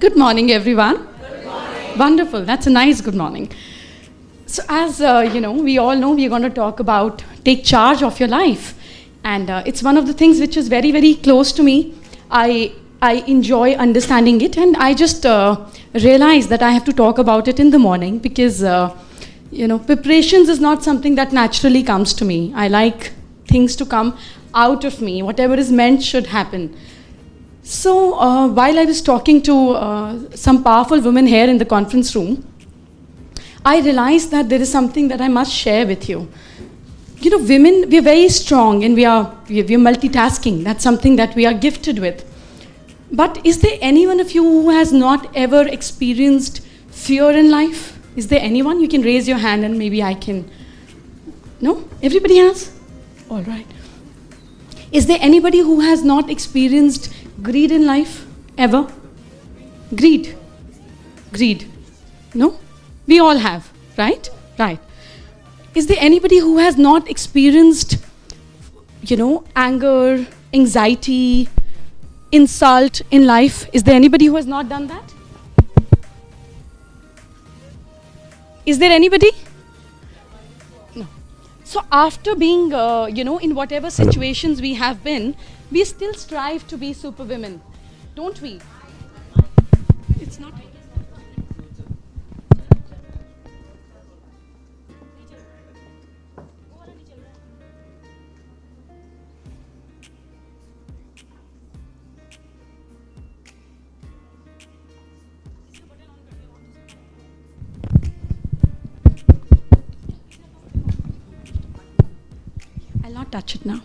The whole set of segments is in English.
Good morning, everyone. Good morning. Wonderful. That's a nice good morning. So as we all know, we're going to talk about take charge of your life. And it's one of the things which is very, very close to me. I enjoy understanding it, and I just realized that I have to talk about it in the morning because, preparations is not something that naturally comes to me. I like things to come out of me. Whatever is meant should happen. So while I was talking to some powerful women here in the conference room, I realized that there is something that I must share with you. Women, we are very strong and we are multitasking. That's something that we are gifted with. But is there anyone of you who has not ever experienced fear in life? Is there anyone? You can raise your hand and maybe I can. No? Everybody has? All right. Is there anybody who has not experienced greed in life? Ever? Greed. No? We all have, right? Right. Is there anybody who has not experienced, anger, anxiety, insult in life? Is there anybody who has not done that? Is there anybody? No. So after being, in whatever situations we have been, we still strive to be superwomen, don't we? It's not. I'll not touch it now.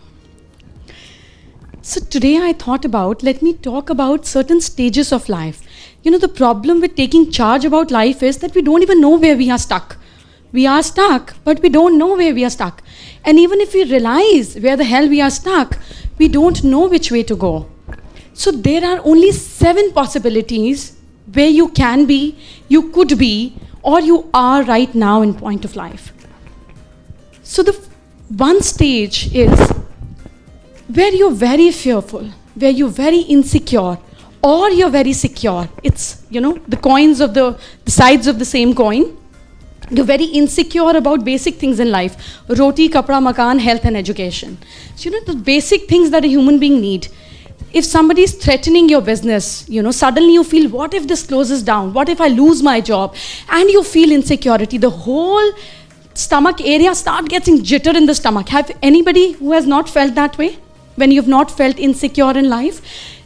So today I thought let me talk about certain stages of life. The problem with taking charge about life is that we don't even know where we are stuck. We are stuck, but we don't know where we are stuck. And even if we realize where the hell we are stuck, we don't know which way to go. So there are only 7 possibilities where you can be, you could be, or you are right now in point of life. So the one stage is where you're very fearful, where you're very insecure, or you're very secure. It's, the coins of the sides of the same coin. You're very insecure about basic things in life. Roti, kapra, makan, health and education. So, the basic things that a human being need. If somebody is threatening your business, suddenly you feel, what if this closes down? What if I lose my job? And you feel insecurity. The whole stomach area start getting jitter in the stomach. Have anybody who has not felt that way? When you've not felt insecure in life,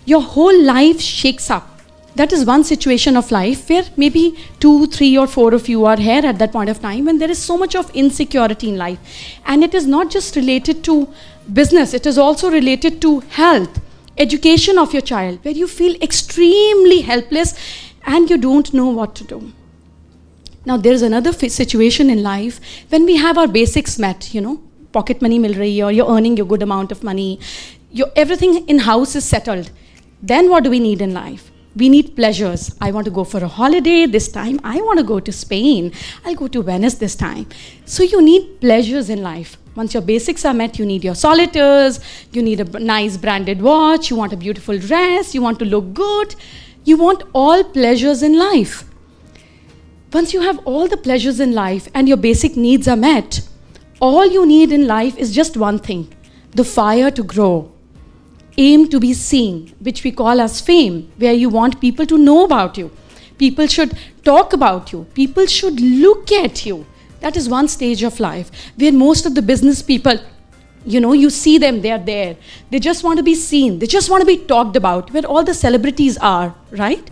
your whole life shakes up. That is one situation of life where maybe 2, 3 or 4 of you are here at that point of time when there is so much of insecurity in life. And it is not just related to business, it is also related to health, education of your child, where you feel extremely helpless and you don't know what to do. Now there is another situation in life when we have our basics met, pocket money mil rahi hai, or you're earning a good amount of money, everything in house is settled. Then what do we need in life? We need pleasures. I want to go for a holiday this time. I want to go to Spain. I'll go to Venice this time. So you need pleasures in life. Once your basics are met, you need your solitaires, you need a nice branded watch, you want a beautiful dress, you want to look good. You want all pleasures in life. Once you have all the pleasures in life and your basic needs are met, all you need in life is just one thing, the fire to grow. Aim to be seen, which we call as fame, where you want people to know about you. People should talk about you. People should look at you. That is one stage of life where most of the business people, you see them, they are there. They just want to be seen. They just want to be talked about, where all the celebrities are, right?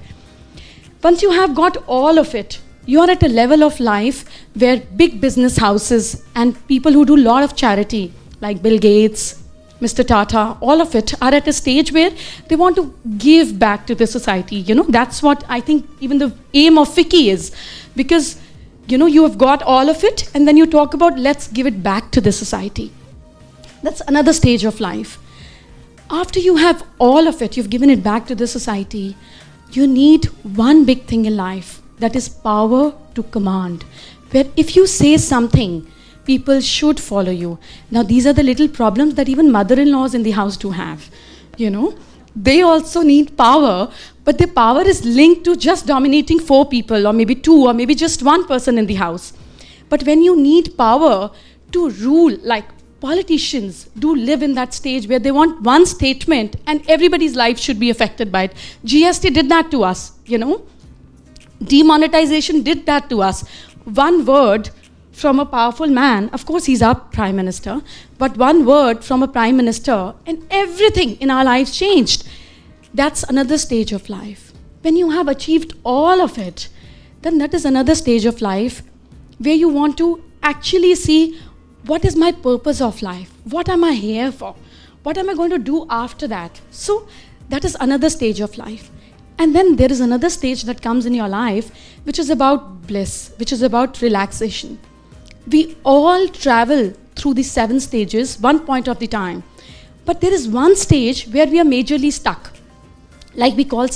Once you have got all of it, you are at a level of life where big business houses and people who do a lot of charity, like Bill Gates, Mr. Tata, all of it are at a stage where they want to give back to the society. That's what I think even the aim of FICCI is. Because, you have got all of it and then you talk about let's give it back to the society. That's another stage of life. After you have all of it, you've given it back to the society, you need one big thing in life. That is power to command. Where if you say something, people should follow you. Now these are the little problems that even mother-in-laws in the house do have. they also need power, but their power is linked to just dominating 4 people, or maybe 2, or maybe just 1 person in the house. But when you need power to rule, like politicians do live in that stage where they want one statement and everybody's life should be affected by it. GST did that to us, you know. Demonetization did that to us. One word from a powerful man, of course he's our prime minister, but one word from a prime minister and everything in our lives changed. That's another stage of life. When you have achieved all of it, then that is another stage of life where you want to actually see, what is my purpose of life? What am I here for? What am I going to do after that? So that is another stage of life. And then there is another stage that comes in your life, which is about bliss, which is about relaxation. We all travel through the 7 stages, one point of the time. But there is one stage where we are majorly stuck. Like we call,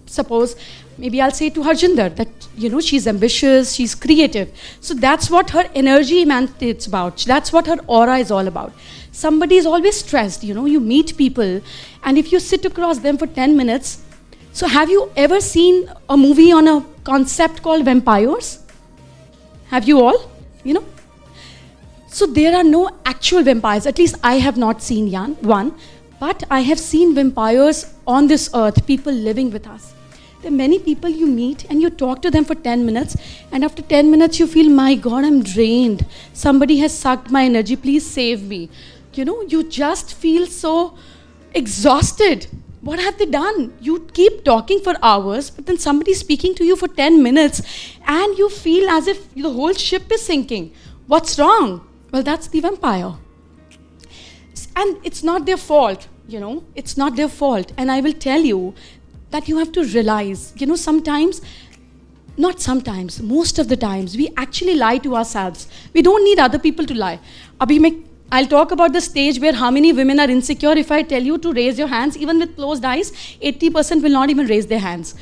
suppose, maybe I'll say to Harjinder that, you know, she's ambitious, she's creative. So that's what her energy emanates about. That's what her aura is all about. Somebody is always stressed, you know, you meet people, and if you sit across them for 10 minutes, so have you ever seen a movie on a concept called vampires? Have you all? You know? So there are no actual vampires, at least I have not seen one, but I have seen vampires on this earth, people living with us. There are many people you meet and you talk to them for 10 minutes, and after 10 minutes you feel, my God, I'm drained. Somebody has sucked my energy, please save me. You know, you just feel so exhausted. What have they done? You keep talking for hours, but then somebody is speaking to you for 10 minutes and you feel as if the whole ship is sinking. What's wrong? Well, that's the vampire. And it's not their fault, you know, it's not their fault. And I will tell you that you have to realize, you know, sometimes, not sometimes, most of the times, we actually lie to ourselves. We don't need other people to lie. I'll talk about the stage where how many women are insecure. If I tell you to raise your hands, even with closed eyes, 80% will not even raise their hands.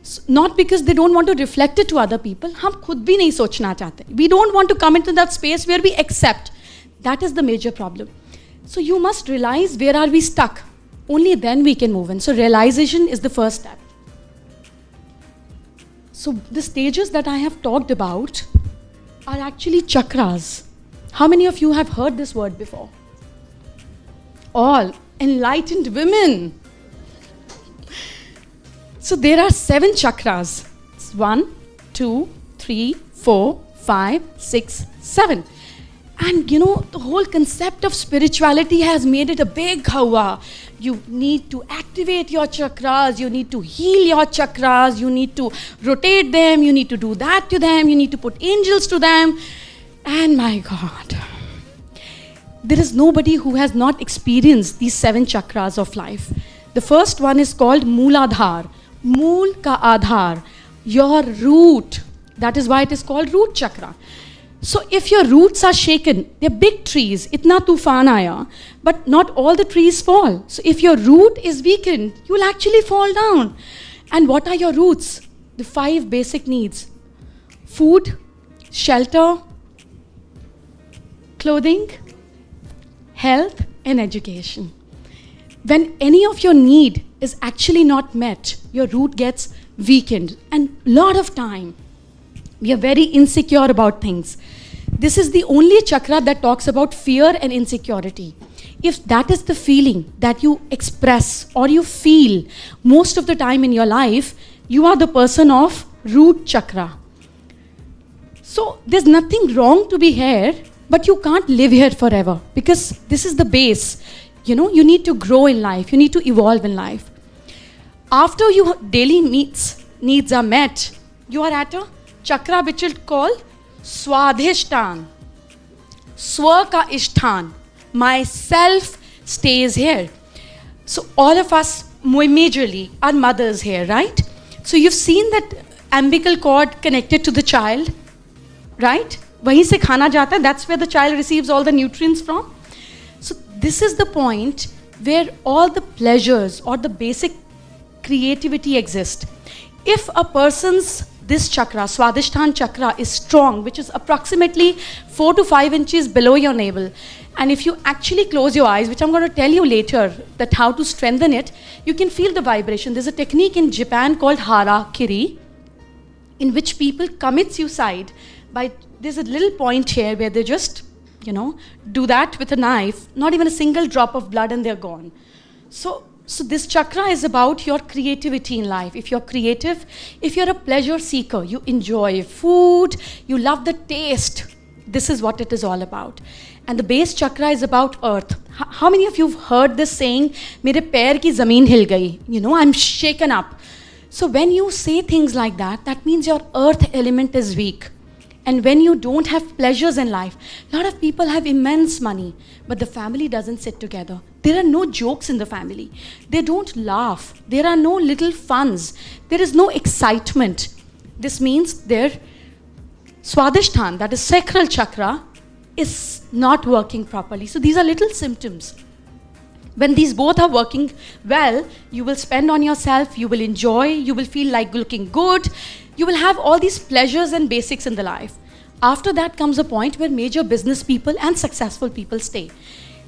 So, not because they don't want to reflect it to other people. हम खुद भी नहीं सोचना चाहते. We don't want to come into that space where we accept. That is the major problem. So you must realize, where are we stuck? Only then we can move in. So realization is the first step. So the stages that I have talked about are actually chakras. How many of you have heard this word before? All enlightened women. So there are 7 chakras. It's 1, 2, 3, 4, 5, 6, 7. And you know, the whole concept of spirituality has made it a big hawa. You need to activate your chakras, you need to heal your chakras, you need to rotate them, you need to do that to them, you need to put angels to them. And my God, there is nobody who has not experienced these 7 chakras of life. The first one is called Mooladhar. Mool ka adhar, your root. That is why it is called root chakra. So if your roots are shaken, they're big trees, itna tufan aaya, but not all the trees fall. So if your root is weakened, you will actually fall down. And what are your roots? The 5 basic needs: food, shelter, clothing, health, and education. When any of your need is actually not met, your root gets weakened. And a lot of time, we are very insecure about things. This is the only chakra that talks about fear and insecurity. If that is the feeling that you express or you feel most of the time in your life, you are the person of root chakra. So there's nothing wrong to be here, but you can't live here forever, because this is the base. You know, you need to grow in life, you need to evolve in life. After your daily needs are met, you are at a chakra which is called Swadhishtan. Swa ka ishthan. Myself stays here. So all of us majorly are mothers here, right? So you've seen that umbilical cord connected to the child, right? Wahin se khana jata hai, that's where the child receives all the nutrients from. So this is the point where all the pleasures or the basic creativity exist. If a person's this chakra, Swadhishtan chakra, is strong, which is approximately 4 to 5 inches below your navel, And if you actually close your eyes, which I'm going to tell you later, that how to strengthen it, you can feel the vibration. There's a technique in Japan called harakiri, in which people commit suicide by, there's a little point here where they just, do that with a knife, not even a single drop of blood, and they're gone. So this chakra is about your creativity in life. If you're creative, if you're a pleasure seeker, you enjoy food, you love the taste, this is what it is all about. And the base chakra is about earth. How many of you have heard this saying, mere pair ki zameen hil gayi? I'm shaken up. So when you say things like that, that means your earth element is weak. And when you don't have pleasures in life, a lot of people have immense money, but the family doesn't sit together. There are no jokes in the family. They don't laugh. There are no little funs. There is no excitement. This means their Swadhisthana, that is sacral chakra, is not working properly. So these are little symptoms. When these both are working well, you will spend on yourself, you will enjoy, you will feel like looking good, you will have all these pleasures and basics in the life. After that comes a point where major business people and successful people stay.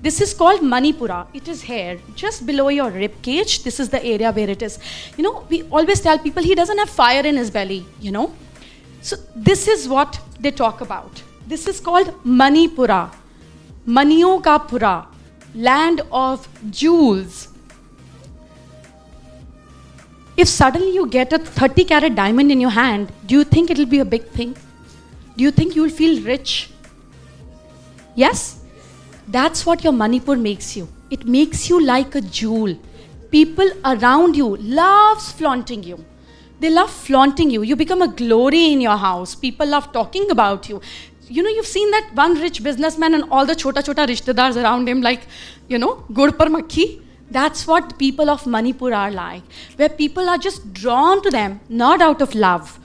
This is called Manipura. It is here, just below your rib cage. This is the area where it is. We always tell people he doesn't have fire in his belly, So this is what they talk about. This is called Manipura, Maniyo ka pura, land of jewels. If suddenly you get a 30-carat diamond in your hand, do you think it'll be a big thing? Do you think you'll feel rich? Yes? That's what your Manipur makes you. It makes you like a jewel. People around you loves flaunting you. They love flaunting you. You become a glory in your house. People love talking about you. You've seen that one rich businessman and all the chota-chota rishtedars around him, like, gud par makhi. That's what people of Manipur are like, where people are just drawn to them, not out of love,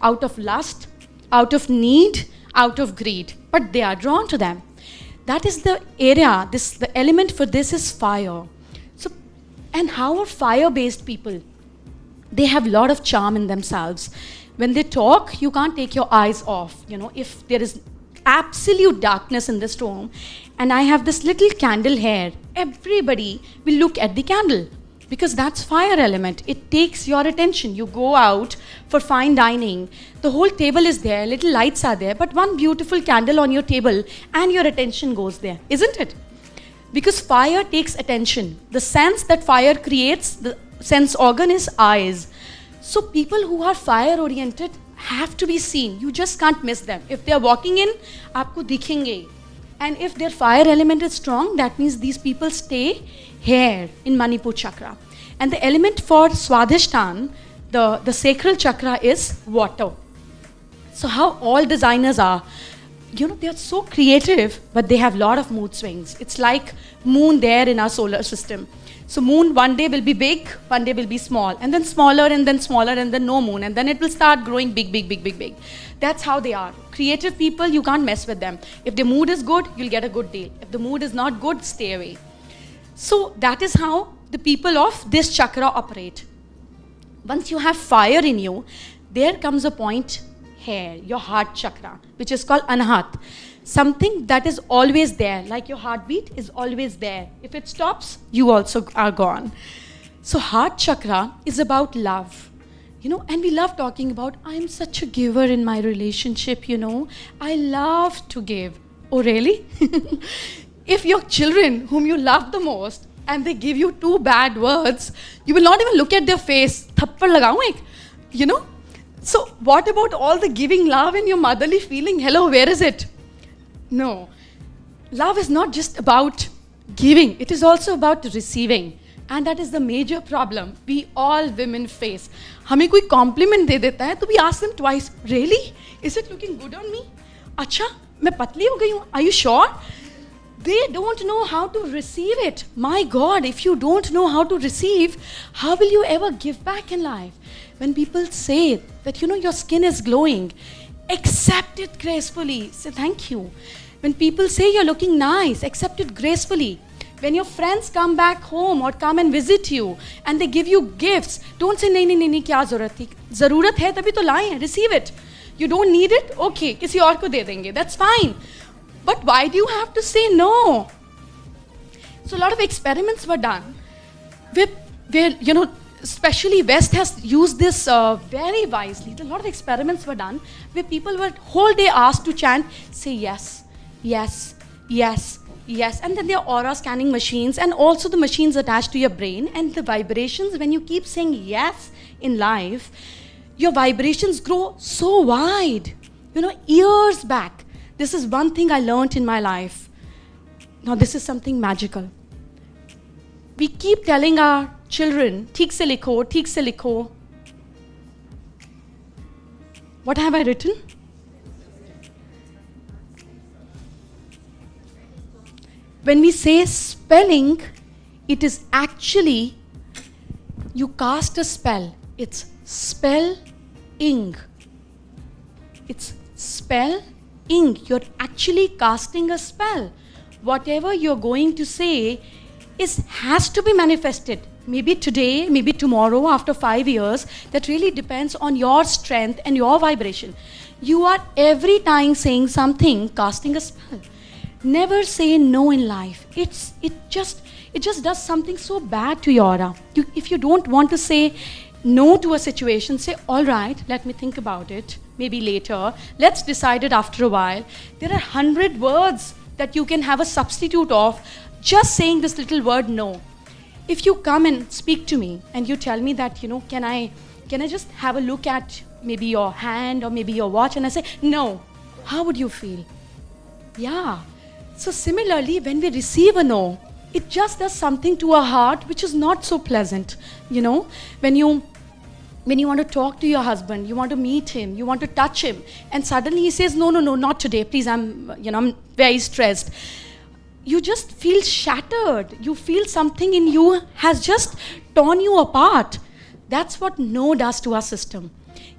out of lust, out of need, out of greed, but they are drawn to them. That is the area, the element for this is fire. So, and how are fire-based people? They have a lot of charm in themselves. When they talk, you can't take your eyes off. If there is absolute darkness in this room, and I have this little candle here, everybody will look at the candle because that's fire element. It takes your attention. You go out for fine dining, the whole table is there, little lights are there, but one beautiful candle on your table and your attention goes there, isn't it? Because fire takes attention. The sense that fire creates, the sense organ is eyes. So people who are fire oriented have to be seen. You just can't miss them. If they are walking in, aapko dikhenge. And if their fire element is strong, that means these people stay here in Manipur chakra. And the element for Swadhisthana, the sacral chakra, is water. So how all designers are, they are so creative, but they have a lot of mood swings. It's like moon there in our solar system. So moon one day will be big, one day will be small, and then smaller, and then smaller, and then no moon, and then it will start growing big, big, big, big, big. That's how they are. Creative people, you can't mess with them. If the mood is good, you'll get a good deal. If the mood is not good, stay away. So that is how the people of this chakra operate. Once you have fire in you, there comes a point here, your heart chakra, which is called Anahat. Something that is always there, like your heartbeat is always there. If it stops, you also are gone. So heart chakra is about love. And we love talking about, I'm such a giver in my relationship, I love to give. Oh, really? If your children, whom you love the most, and they give you 2 bad words, you will not even look at their face. Thappad lagaun ek, So what about all the giving love and your motherly feeling? Hello, where is it? No. Love is not just about giving. It is also about receiving. And that is the major problem we all women face. हमें कोई compliment दे देता है, तो we ask them twice, really? Is it looking good on me? अच्छा, मैं पतली हो गई हूँ. Are you sure? They don't know how to receive it. My God, if you don't know how to receive, how will you ever give back in life? When people say that, your skin is glowing, accept it gracefully. Say thank you. When people say you're looking nice, accept it gracefully. When your friends come back home or come and visit you and they give you gifts, don't say nahi nahi nahi kya zarurat thi. Zarurat hai tabhi to laye, receive it. You don't need it? Okay, किसी और को दे देंगे. That's fine. But why do you have to say no? So a lot of experiments were done where especially West has used this very wisely. A lot of experiments were done where people were whole day asked to chant, say yes, yes, yes, yes. And then there are aura scanning machines and also the machines attached to your brain. And the vibrations, when you keep saying yes in life, your vibrations grow so wide, years back. This is one thing I learned in my life. Now this is something magical. We keep telling our children, theek se likho, theek se likho. What have I written? When we say spelling, it is actually, you cast a spell. It's spell-ing. It's spell-ing. You're actually casting a spell. Whatever you're going to say has to be manifested. Maybe today, maybe tomorrow, after 5 years. That really depends on your strength and your vibration. You are every time saying something, casting a spell. Never say no in life. It just does something so bad to your aura. If you don't want to say no to a situation, say, all right, let me think about it. Maybe later. Let's decide it after a while. There are 100 words that you can have a substitute of just saying this little word no. If you come and speak to me and you tell me that, can I just have a look at maybe your hand or maybe your watch, and I say, no, how would you feel? Yeah. So similarly, when we receive a no, it just does something to our heart which is not so pleasant. When you want to talk to your husband, you want to meet him, you want to touch him, and suddenly he says, no, not today, please, I'm very stressed. You just feel shattered. You feel something in you has just torn you apart. That's what no does to our system.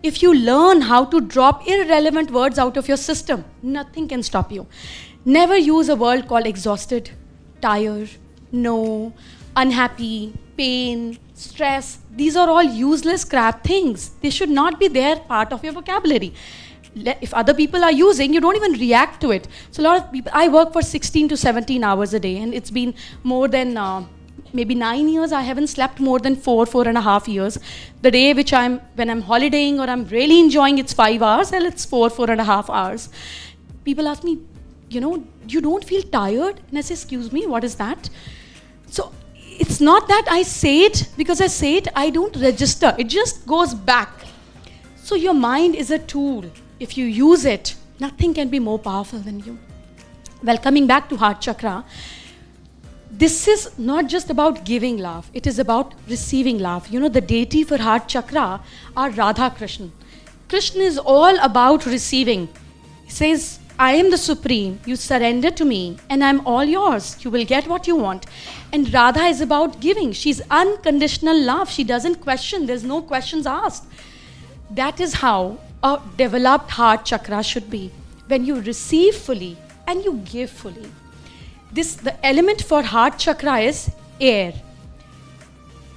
If you learn how to drop irrelevant words out of your system, nothing can stop you. Never use a word called exhausted, tired, no, unhappy, pain, stress. These are all useless crap things. They should not be there part of your vocabulary. If other people are using, you don't even react to it. So a lot of people, I work for 16 to 17 hours a day, and it's been more than maybe 9 years. I haven't slept more than 4.5 years. The day when I'm holidaying or I'm really enjoying, it's 5 hours, and it's 4.5 hours. People ask me, you don't feel tired? And I say, excuse me, what is that? So it's not that I say it, because I say it, I don't register. It just goes back. So your mind is a tool. If you use it, nothing can be more powerful than you. Well, coming back to heart chakra, this is not just about giving love. It is about receiving love. The deity for heart chakra are Radha Krishna. Krishna is all about receiving. He says, I am the supreme. You surrender to me and I'm all yours. You will get what you want. And Radha is about giving. She's unconditional love. She doesn't question. There's no questions asked. That is how a developed heart chakra should be. When you receive fully and you give fully. The element for heart chakra is air.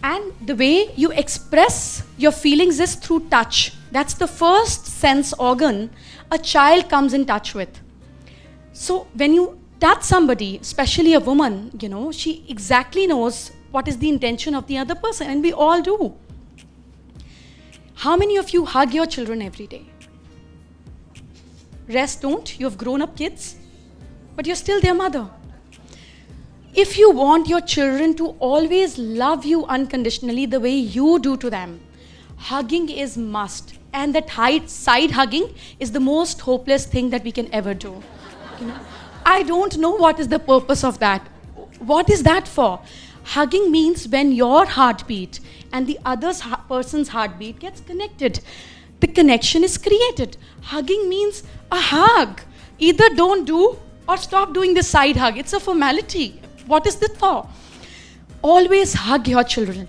And the way you express your feelings is through touch. That's the first sense organ a child comes in touch with. So when you touch somebody, especially a woman, she exactly knows what is the intention of the other person, and we all do. How many of you hug your children every day? Rest don't. You have grown up kids, but you're still their mother. If you want your children to always love you unconditionally the way you do to them, hugging is must. And that side hugging is the most hopeless thing that we can ever do. I don't know what is the purpose of that. What is that for? Hugging means when your heartbeat and the other person's heartbeat gets connected. The connection is created. Hugging means a hug. Either don't do or stop doing the side hug. It's a formality. What is it for? Always hug your children.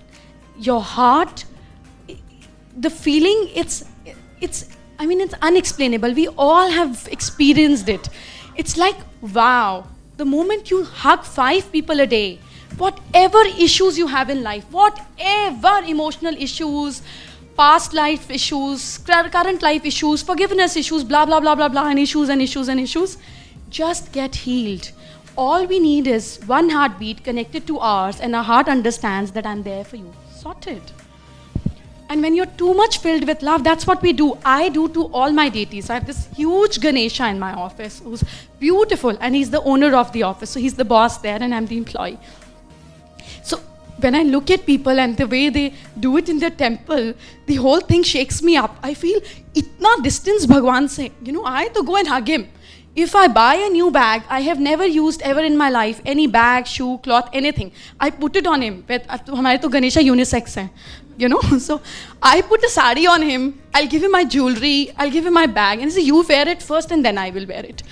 Your heart, the feeling, it's unexplainable. We all have experienced it. It's like, wow. The moment you hug 5 people a day, whatever issues you have in life, whatever emotional issues, past life issues, current life issues, forgiveness issues, blah, blah, blah, blah, blah, and issues, just get healed. All we need is one heartbeat connected to ours, and our heart understands that I'm there for you. Sorted. And when you're too much filled with love, that's what we do. I do to all my deities. I have this huge Ganesha in my office who's beautiful, and he's the owner of the office. So he's the boss there, and I'm the employee. So when I look at people and the way they do it in their temple, the whole thing shakes me up. I feel, itna distance Bhagwan se. I to go and hug him. If I buy a new bag, I have never used ever in my life any bag, shoe, cloth, anything. I put it on him. Hamare to Ganesha unisex hai. So I put a sari on him. I'll give him my jewelry. I'll give him my bag. And say, you wear it first and then I will wear it.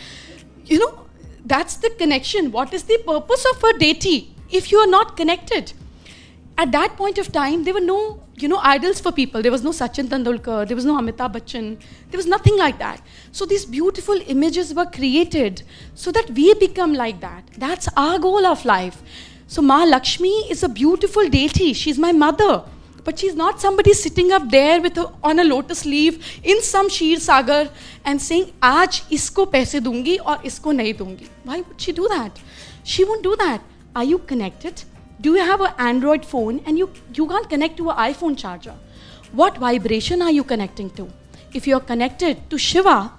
That's the connection. What is the purpose of a deity if you are not connected? At that point of time, there were no, idols for people. There was no Sachin Tendulkar. There was no Amitabh Bachchan. There was nothing like that. So these beautiful images were created so that we become like that. That's our goal of life. So Ma Lakshmi is a beautiful deity. She's my mother. But she's not somebody sitting up there on a lotus leaf in some Sheer Sagar and saying, Aaj isko paise dungi or isko nahi dungi. Why would she do that? She won't do that. Are you connected? Do you have an Android phone and you can't connect to an iPhone charger? What vibration are you connecting to? If you're connected to Shiva,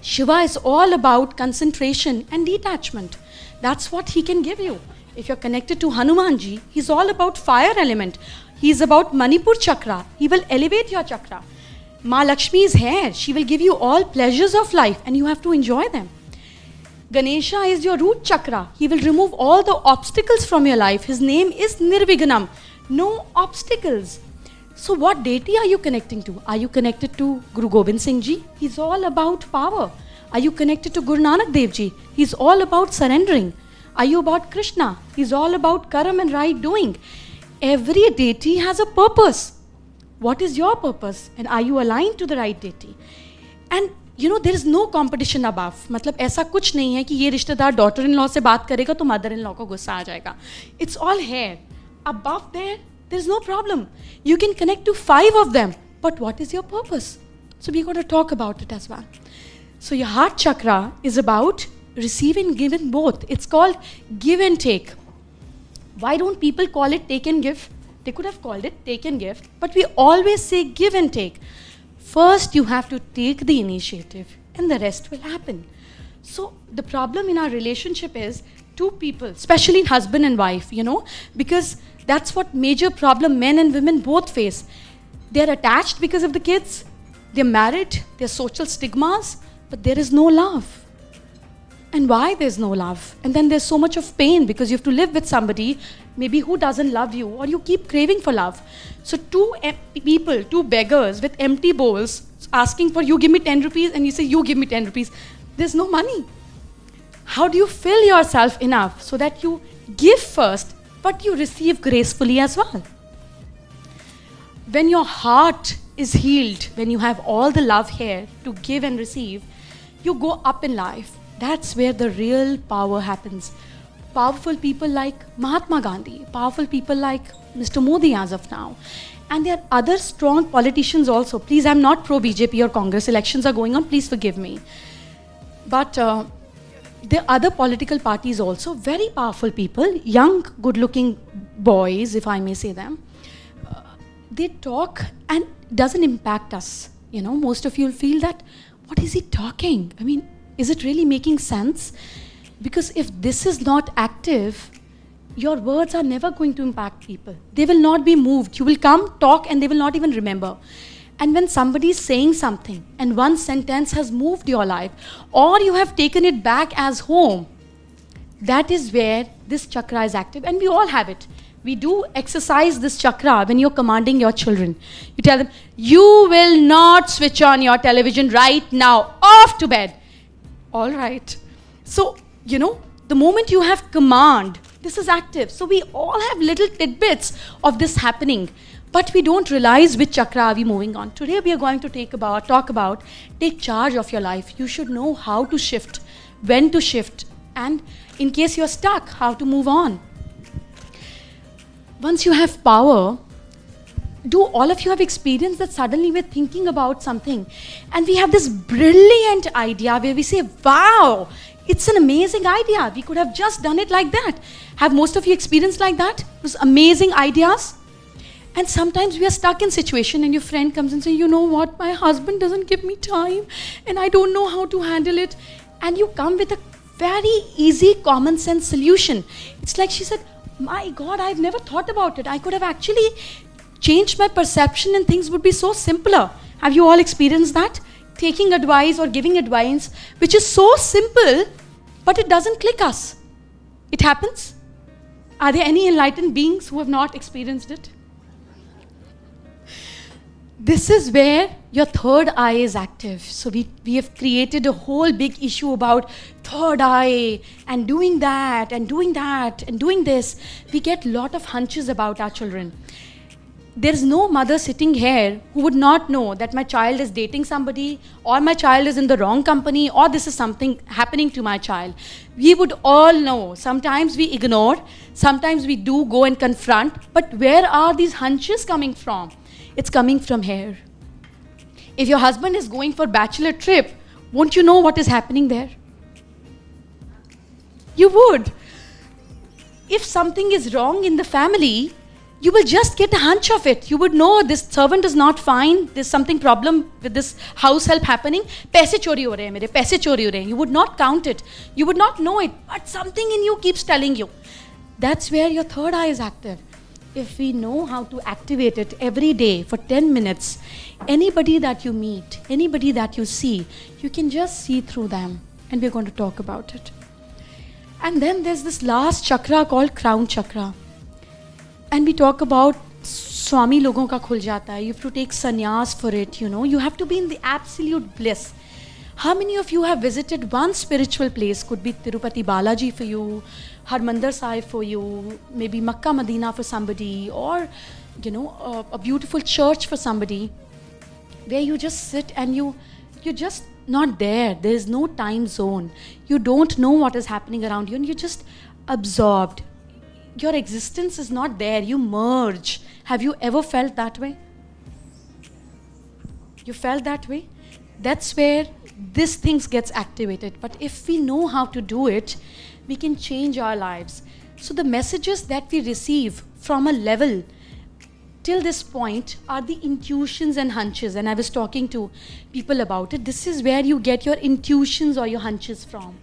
Shiva is all about concentration and detachment. That's what he can give you. If you're connected to Hanumanji, he's all about fire element. He's about Manipur chakra. He will elevate your chakra. Ma Lakshmi is here. She will give you all pleasures of life and you have to enjoy them. Ganesha is your root chakra. He will remove all the obstacles from your life. His name is Nirvignam. No obstacles. So what deity are you connecting to? Are you connected to Guru Gobind Singh Ji? He's all about power. Are you connected to Guru Nanak Dev Ji? He's all about surrendering. Are you about Krishna? He's all about karam and right doing. Every deity has a purpose. What is your purpose? And are you aligned to the right deity? And there is no competition above. मतलब ऐसा कुछ नहीं है कि ये रिश्तेदार daughter in law से बात करेगा तो mother in law को गुस्सा आ जाएगा. It's all here. Above there is no problem. You can connect to 5 of them. But what is your purpose? So we're going to talk about it as well. So your heart chakra is about receive and give in both. It's called give and take. Why don't people call it take and give? They could have called it take and give. But we always say give and take. First, you have to take the initiative and the rest will happen. So the problem in our relationship is 2 people, especially husband and wife, because that's what major problem men and women both face. They're attached because of the kids. They're married. There's social stigmas, but there is no love. And why there's no love? And then there's so much of pain because you have to live with somebody maybe who doesn't love you or you keep craving for love. So 2 beggars with empty bowls asking for you give me 10 rupees and you say you give me 10 rupees. There's no money. How do you fill yourself enough so that you give first but you receive gracefully as well? When your heart is healed, when you have all the love here to give and receive, you go up in life. That's where the real power happens. Powerful people like Mahatma Gandhi, powerful people like Mr. Modi as of now. And there are other strong politicians also. Please, I'm not pro-BJP or Congress. Elections are going on. Please forgive me. But there are other political parties also, very powerful people, young, good-looking boys, if I may say them. They talk and it doesn't impact us. Most of you will feel that, what is he talking? I mean, is it really making sense? Because if this is not active, your words are never going to impact people. They will not be moved. You will come, talk, and they will not even remember. And when somebody is saying something and one sentence has moved your life, or you have taken it back as home, that is where this chakra is active. And we all have it. We do exercise this chakra when you're commanding your children. You tell them, you will not switch on your television right now. Off to bed. All right. So, the moment you have command, this is active. So we all have little tidbits of this happening, but we don't realize which chakra are we moving on. Today we are going to talk about take charge of your life. You should know how to shift, when to shift, and in case you're stuck, how to move on. Once you have power, do all of you have experienced that suddenly we're thinking about something and we have this brilliant idea where we say, wow, It's an amazing idea. We could have just done it like that. Have most of you experienced like that? Those amazing ideas? And sometimes we are stuck in situation and your friend comes and says, you know what, my husband doesn't give me time and I don't know how to handle it. And you come with a very easy common sense solution. It's like she said, my God, I've never thought about it. I could have actually changed my perception and things would be so simpler. Have you all experienced that? Taking advice or giving advice, which is so simple, but it doesn't click us. It happens. Are there any enlightened beings who have not experienced it? This is where your third eye is active. So we have created a whole big issue about third eye and doing that and doing that and doing this. We get a lot of hunches about our children. There's no mother sitting here who would not know that my child is dating somebody or my child is in the wrong company or this is something happening to my child. We would all know. Sometimes we ignore, sometimes we do go and confront, but where are these hunches coming from? It's coming from here. If your husband is going for bachelor trip, won't you know what is happening there? You would. If something is wrong in the family, you will just get a hunch of it. You would know this servant is not fine. There's something problem with this house help happening. पैसे चोरी हो रहे हैं मेरे, पैसे चोरी हो रहे हैं. You would not count it. You would not know it. But something in you keeps telling you. That's where your third eye is active. If we know how to activate it every day for 10 minutes, anybody that you meet, anybody that you see, you can just see through them. And we're going to talk about it. And then there's this last chakra called crown chakra. And we talk about Swami logon ka khul jata hai. You have to take sannyas for it, you know. You have to be in the absolute bliss. How many of you have visited one spiritual place? Could be Tirupati Balaji for you, Harmandir Sahib for you, maybe Makkah Medina for somebody, or, you know, a beautiful church for somebody, where you just sit and you're just not there. There is no time zone. You don't know what is happening around you and you're just absorbed. Your existence is not there. You merge. Have you ever felt that way? You felt that way? That's where this thing gets activated. But if we know how to do it, we can change our lives. So the messages that we receive from a level till this point are the intuitions and hunches. And I was talking to people about it. This is where you get your intuitions or your hunches from.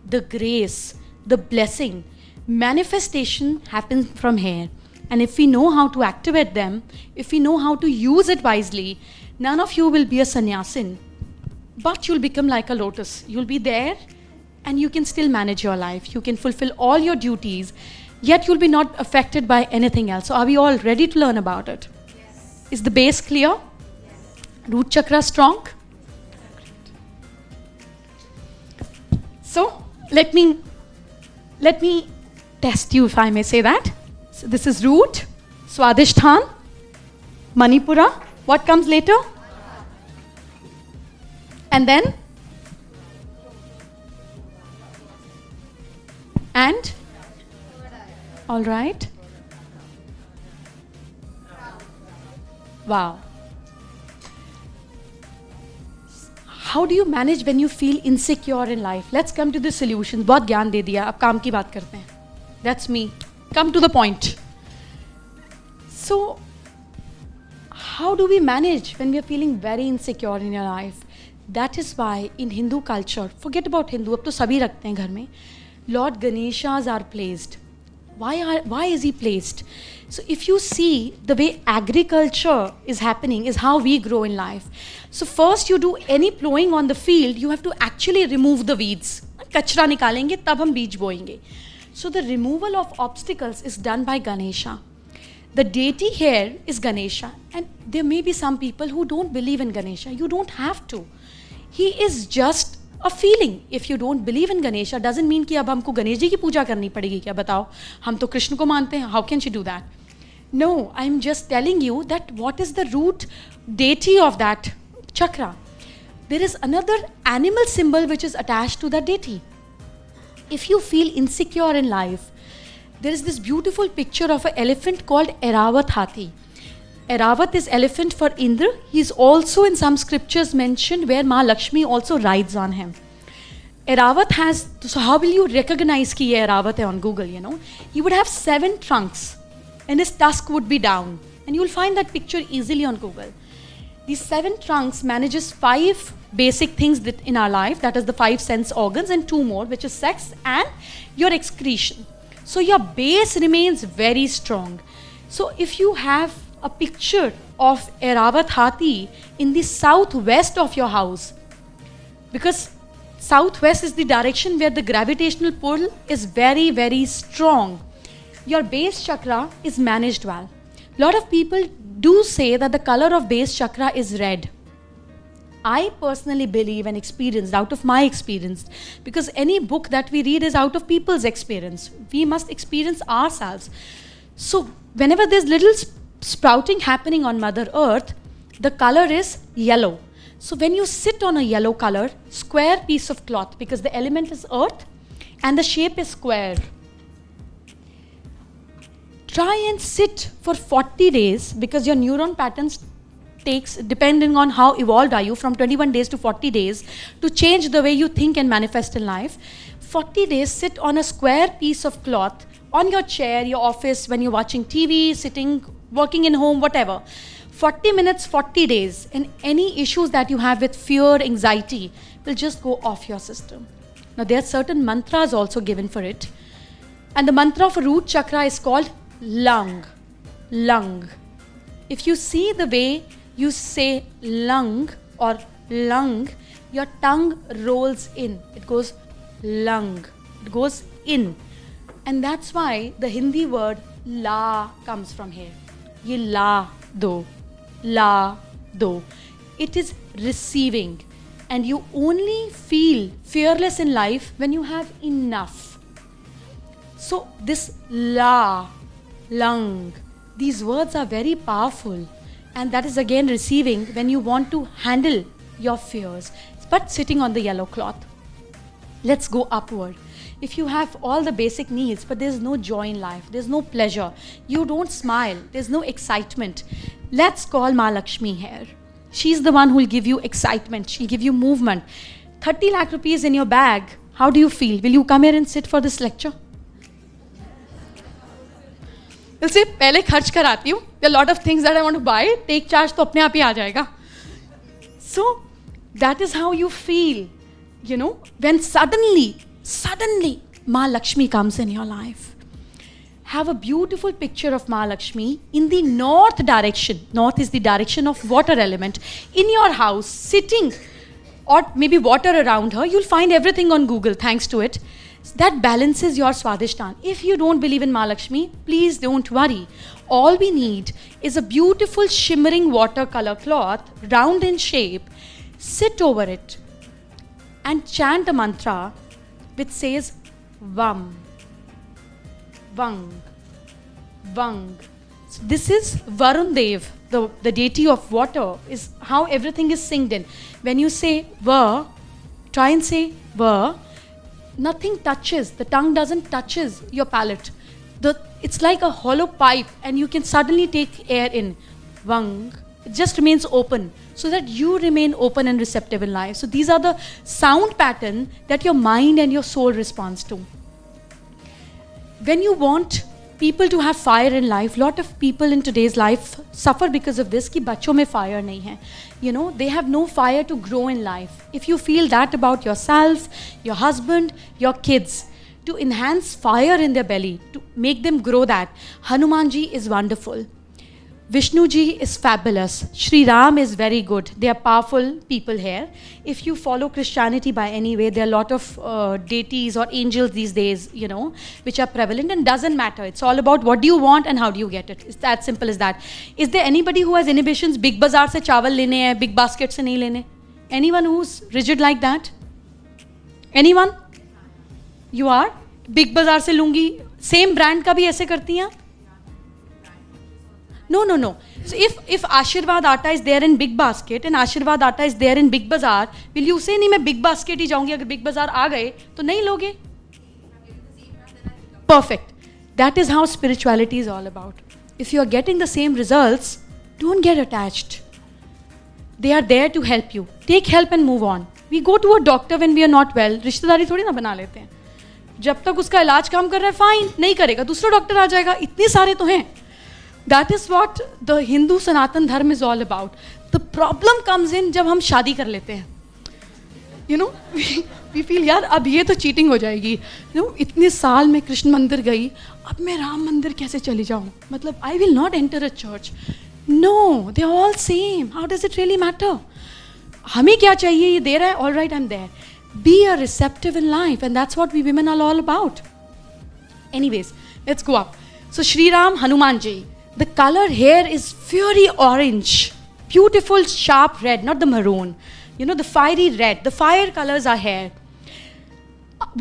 The grace, the blessing, manifestation happens from here. And if we know how to activate them, if we know how to use it wisely, none of you will be a sannyasin, but you'll become like a lotus. You'll be there and you can still manage your life. You can fulfill all your duties, yet you'll be not affected by anything else. So are we all ready to learn about it? Yes. Is the base clear? Yes. Root chakra strong? So let me test you, if I may say that. So this is root, Swadhishthan, Manipura. What comes later? And then? And? All right. Wow. How do you manage when you feel insecure in life? Let's come to the solutions. बहुत ज्ञान दे दिया, अब काम की बात करते हैं. That's me. Come to the point. So, how do we manage when we are feeling very insecure in your life? That is why in Hindu culture, forget about Hindu, अब तो सभी रखते हैं घर में, Lord Ganeshas are placed. Why is he placed? So if you see the way agriculture is happening is how we grow in life. So first you do any plowing on the field, you have to actually remove the weeds. कचरा निकालेंगे तब हम बीज बोएंगे. So the removal of obstacles is done by Ganesha. The deity here is Ganesha, and there may be some people who don't believe in Ganesha. You don't have to. He is just a feeling. If you don't believe in Ganesha, doesn't mean कि अब हमको गणेश जी की पूजा करनी पड़ेगी क्या? बताओ, हम तो कृष्ण को मानते हैं. How can she do that? No, I'm just telling you that what is the root deity of that chakra. There is another animal symbol which is attached to that deity. If you feel insecure in life, there is this beautiful picture of an elephant called Eravat Hathi. Eravat is elephant for Indra. He is also in some scriptures mentioned where Ma Lakshmi also rides on him. Airavat has, so how will you recognize ki ye Airavat hai on Google, you know? He would have 7 trunks and his tusk would be down. And you will find that picture easily on Google. These 7 trunks manages 5 basic things that in our life, that is the 5 sense organs, and 2 more, which is sex and your excretion. So your base remains very strong. So if you have a picture of Airavat Hathi in the southwest of your house, because southwest is the direction where the gravitational pull is very, very strong, your base chakra is managed well. A lot of people do say that the color of base chakra is red. I personally believe and experienced out of my experience, because any book that we read is out of people's experience. We must experience ourselves. So whenever there's little sprouting happening on Mother Earth, the color is yellow. So when you sit on a yellow color, square piece of cloth, because the element is earth and the shape is square, try and sit for 40 days, because your neuron patterns takes, depending on how evolved are you, from 21 days to 40 days to change the way you think and manifest in life. 40 days, sit on a square piece of cloth on your chair, your office, when you're watching TV, sitting, working in home, whatever. 40 minutes, 40 days, and any issues that you have with fear, anxiety will just go off your system. Now there are certain mantras also given for it. And the mantra for root chakra is called lung. Lung. If you see the way you say lung or lung, your tongue rolls in. It goes lung. It goes in. And that's why the Hindi word la comes from here. Ye la do. La do. It is receiving. And you only feel fearless in life when you have enough. So this la, lung, these words are very powerful. And that is again receiving when you want to handle your fears, but sitting on the yellow cloth. Let's go upward. If you have all the basic needs, but there's no joy in life, there's no pleasure, you don't smile, there's no excitement, let's call Ma Lakshmi here. She's the one who will give you excitement, she'll give you movement. 30 lakh rupees in your bag, how do you feel? Will you come here and sit for this lecture? You'll say, पहले खर्च कराती हूँ. There are a lot of things that I want to buy. Take charge तो अपने आप ही आ जाएगा. So that is how you feel, you know, when suddenly, Ma Lakshmi comes in your life. Have a beautiful picture of Ma Lakshmi in the north direction. North is the direction of water element. In your house, sitting, or maybe water around her. You'll find everything on Google thanks to it. That balances your Swadishtan. If you don't believe in Ma Lakshmi, please don't worry. All we need is a beautiful shimmering watercolor cloth, round in shape. Sit over it and chant a mantra which says Vam, Vang, Vang. So this is Varun Dev, the deity of water, is how everything is synced in. When you say Va, try and say Va. Nothing touches, the tongue doesn't touches your palate. It's like a hollow pipe and you can suddenly take air in. Vang. It just remains open so that you remain open and receptive in life. So these are the sound pattern that your mind and your soul responds to. When you want people to have fire in life, lot of people in today's life suffer because of this, कि बच्चों में fire नहीं है. You know, they have no fire to grow in life. If you feel that about yourself, your husband, your kids, to enhance fire in their belly, to make them grow that, Hanumanji is wonderful. Vishnuji is fabulous. Shri Ram is very good. They are powerful people here. If you follow Christianity by any way, there are a lot of deities or angels these days, you know, which are prevalent, and doesn't matter. It's all about what do you want and how do you get it. It's that simple as that. Is there anybody who has inhibitions? Big Bazaar se chawal lene hai, big basket se nahi lene? Anyone who's rigid like that? Anyone? You are? Big Bazaar se lungi. Same brand ka bhi aise karti hain? No. So if Ashirwad Atta is there in Big Basket and Ashirwad Atta is there in Big Bazaar, will you say नहीं मैं Big Basket ही जाऊँगी, अगर Big Bazaar आ गए तो नहीं लोगे? Perfect. That is how spirituality is all about. If you are getting the same results, don't get attached. They are there to help you. Take help and move on. We go to a doctor when we are not well, रिश्तेदारी थोड़ी ना बना लेते हैं. जब तक उसका इलाज काम कर रहा है फाइन, नहीं करेगा दूसरा डॉक्टर आ जाएगा. इतने सारे तो हैं. That is what the Hindu Sanatan Dharma is all about. The problem comes in जब हम शादी कर लेते हैं. यू नो वी फील यार अब ये तो चीटिंग हो जाएगी. यू नो इतने साल मैं कृष्ण मंदिर गई, अब मैं राम मंदिर कैसे चली जाऊँ. मतलब I will not enter a church. No, they are all same. How does it really matter. हमें क्या चाहिए, ये दे रहा है, all right I am there. Be a receptive in life, and that's what we women are all about. Anyways, let's go up. So Shri Ram, Hanuman ji. The color here is fiery orange, beautiful sharp red, not the maroon. You know, the fiery red. The fire colors are here.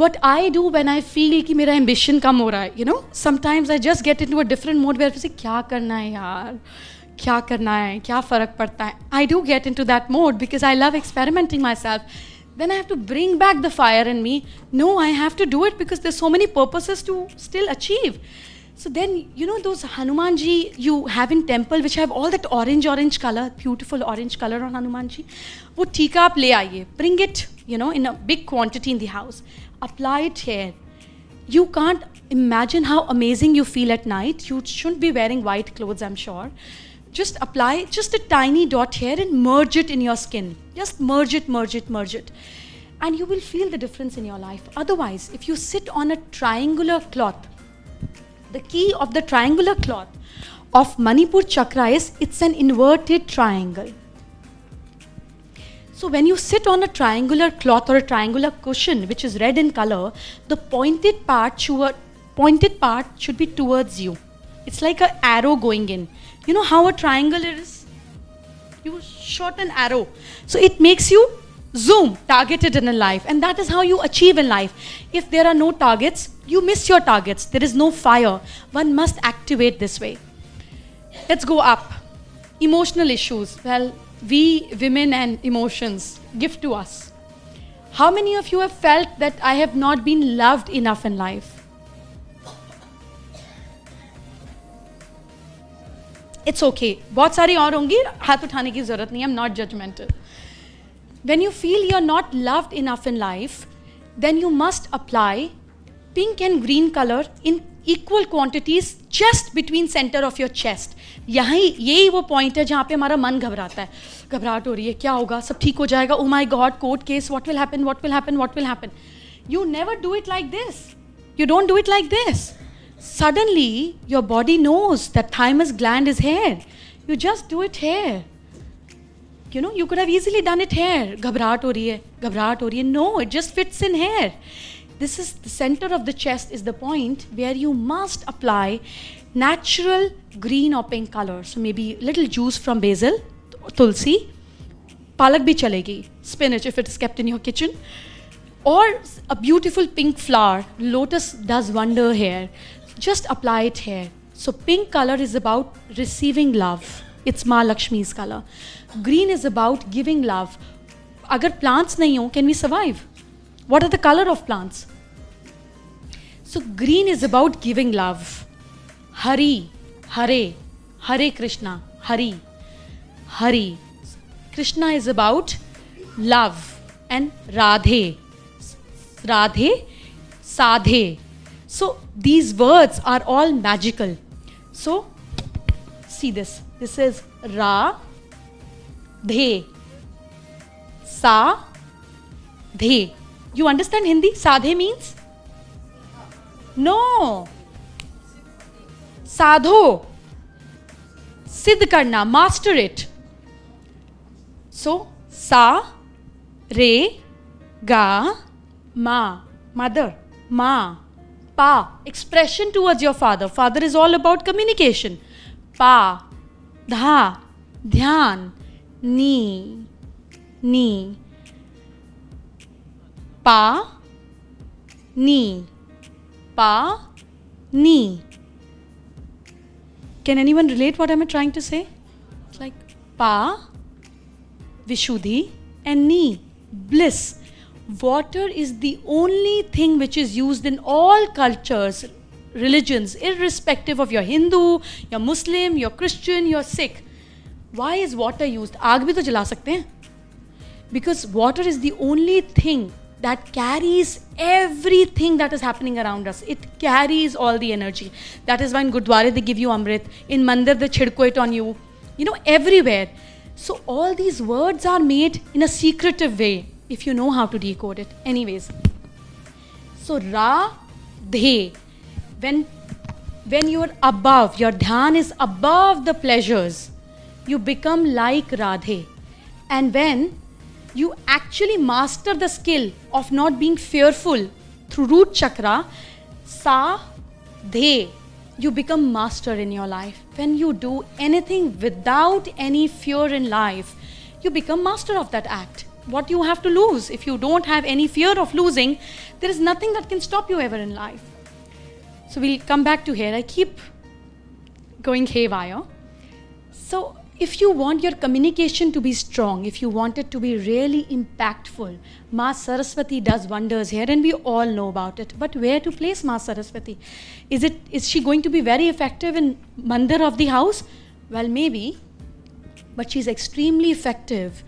What I do when I feel कि मेरा ambition कम हो रहा है, you know, sometimes I just get into a different mode where I say क्या करना है यार, क्या करना है, क्या फ़र्क पड़ता है. I do get into that mode because I love experimenting myself. Then I have to bring back the fire in me. No, I have to do it because there's so many purposes to still achieve. So then, you know, those Hanuman ji you have in temple which have all that orange color, beautiful orange color on Hanuman ji. वो टीका आप ले आइए. Bring it, you know, in a big quantity in the house. Apply it here. You can't imagine how amazing you feel at night. You shouldn't be wearing white clothes, I'm sure. Just apply just a tiny dot here and merge it in your skin. Just merge it. And you will feel the difference in your life. Otherwise, if you sit on a triangular cloth, the key of the triangular cloth of Manipur chakra is it's an inverted triangle. So when you sit on a triangular cloth or a triangular cushion, which is red in color, the pointed part should be towards you. It's like an arrow going in. You know how a triangle is? You shot an arrow. So it makes you zoom, targeted in a life. And that is how you achieve in life. If there are no targets, you miss your targets. There is no fire. One must activate this way. Let's go up. Emotional issues. Well, we women and emotions give to us. How many of you have felt that I have not been loved enough in life? It's okay. बहुत सारी और होंगी, हाथ उठाने की ज़रूरत नहीं. I'm not judgmental. When you feel you're not loved enough in life, then you must apply pink and green color in equal quantities just between center of your chest. यही वो point है जहाँ पे हमारा मन घबराता है. घबराहट हो रही है, क्या होगा, सब ठीक हो जाएगा, oh my God, court case, what will happen. You never do it like this. You don't do it like this. Suddenly, your body knows that thymus gland is here. You just do it here. You know, you could have easily done it here. घबराहट हो रही है. No, it just fits in here. This is the center of the chest is the point where you must apply natural green or pink color. So maybe little juice from basil, tulsi, palak bhi chalegi, spinach if it is kept in your kitchen, or a beautiful pink flower. Lotus does wonder here. Just apply it here. So pink color is about receiving love. It's Ma Lakshmi's color. Green is about giving love. Agar plants nahi ho, can we survive? What are the color of plants? So green is about giving love. Hari, Hare, Hare Krishna, Hari, Hari. Krishna is about love. And Radhe, Radhe, Sadhe. So these words are all magical. So see this. This is Ra, Dhe, Sa, Dhe. You understand Hindi? Sadhe means? No. Sadho. Siddh karna, master it. So Sa, Re, Ga, Ma, mother, Ma. Pa, expression towards your father. Father is all about communication. Pa, Dha, Dhyan, Ni, Ni. Pa, Ni, Pa, Ni. Can anyone relate what am I trying to say? It's like Pa, Vishuddhi, and Ni, bliss. Water is the only thing which is used in all cultures, religions, irrespective of your Hindu, your Muslim, your Christian, your Sikh. Why is water used? आग भी तो जला सकते हैं. Because water is the only thing that carries everything that is happening around us. It carries all the energy. That is why in Gurdwara they give you Amrit, in Mandir they chhidko it on you, everywhere. So all these words are made in a secretive way, if you know how to decode it. Anyways, so Ra, De, when you are above, your dhyan is above the pleasures, you become like Radhe. And when you actually master the skill of not being fearful through root chakra, Sa, De, you become master in your life. When you do anything without any fear in life, you become master of that act. What you have to lose? If you don't have any fear of losing, there is nothing that can stop you ever in life. So we'll come back to here. I keep going haywire. So if you want your communication to be strong, if you want it to be really impactful, Ma Saraswati does wonders here, and we all know about it. But where to place Ma Saraswati? Is she going to be very effective in Mandir of the house? Well, maybe, but she's extremely effective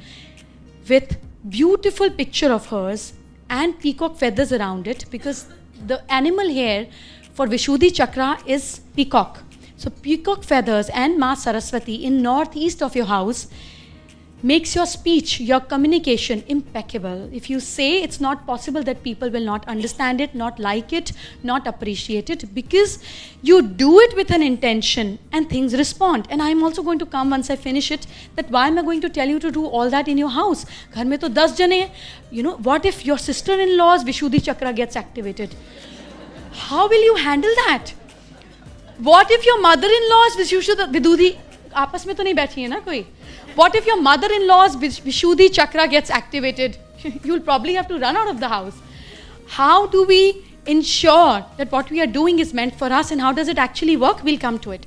with beautiful picture of hers and peacock feathers around it, because the animal here for Vishuddhi Chakra is peacock. So peacock feathers and Ma Saraswati in northeast of your house makes your speech, your communication impeccable. If you say, it's not possible that people will not understand it, not like it, not appreciate it, because you do it with an intention and things respond. And I'm also going to come once I finish it, that why am I going to tell you to do all that in your house? Ghar mein to 10 jane hai. What if your sister-in-law's Vishuddhi Chakra gets activated? How will you handle that? What if your mother-in-law's Vishuddhi, aapas mein to nahi बैठी है ना कोई? What if your mother-in-law's Vishuddhi Chakra gets activated? You'll probably have to run out of the house. How do we ensure that what we are doing is meant for us, and how does it actually work? We'll come to it.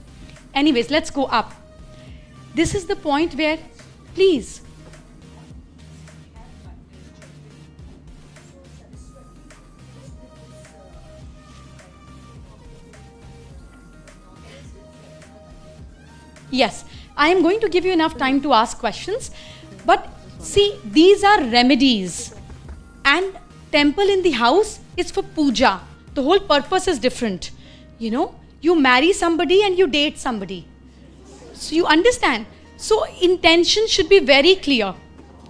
Anyways, let's go up. This is the point where, please. Yes, I am going to give you enough time to ask questions. But see, these are remedies. And temple in the house is for puja. The whole purpose is different. You marry somebody and you date somebody. So you understand. So intention should be very clear.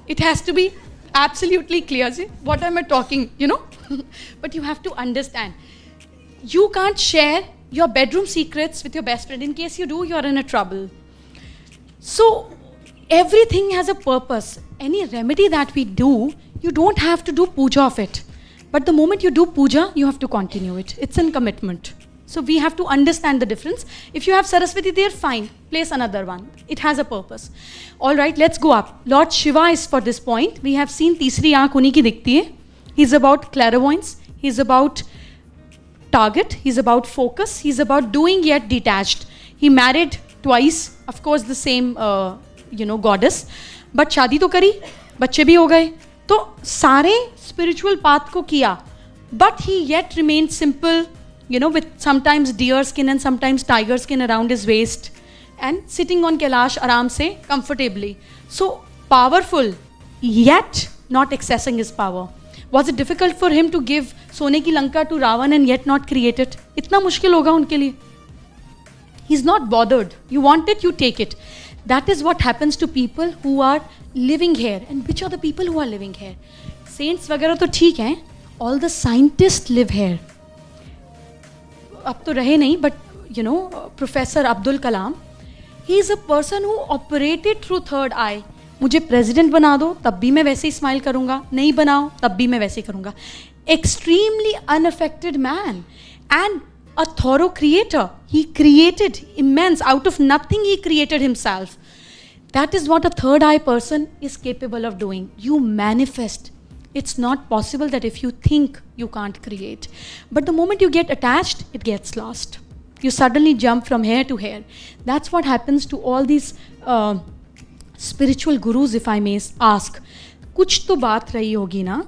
It has to be absolutely clear. See, what am I talking, But you have to understand. You can't share your bedroom secrets with your best friend. In case you do, you're in a trouble. So everything has a purpose. Any remedy that we do, you don't have to do puja of it. But the moment you do puja, you have to continue it. It's a commitment. So we have to understand the difference. If you have Saraswati there, fine. Place another one. It has a purpose. All right, let's go up. Lord Shiva is for this point. We have seen तीसरी आँख उन्हीं की दिखती है. He's about clairvoyance. He's about target. He's about focus. He's about doing yet detached. He married twice. Of course, the same, goddess. But शादी तो करी, बच्चे भी हो गए. तो सारे spiritual path को किया. But he yet remained simple, with sometimes deer skin and sometimes tiger skin around his waist, and sitting on Kailash आराम से, comfortably. So powerful, yet not accessing his power. Was it difficult for him to give सोने की Lanka to Ravan and yet not create it? इतना मुश्किल होगा उनके लिए. He's not bothered. You want it, you take it. That is what happens to people who are living here. And which are the people who are living here? Saints वगैरह तो ठीक हैं. All the scientists live here. अब तो रहे नहीं, but Professor Abdul Kalam, he is a person who operated through third eye. मुझे president बना दो तब भी मैं वैसे ही स्माइल करूंगा, नहीं बनाओ तब भी मैं वैसे ही करूंगा. Extremely unaffected man and a thorough creator. He created immense. Out of nothing he created himself. That is what a third eye person is capable of doing. You manifest. It's not possible that if you think, you can't create. But the moment you get attached, it gets lost. You suddenly jump from here to here. That's what happens to all these spiritual gurus, if I may ask. कुछ तो बात रही होगी ना,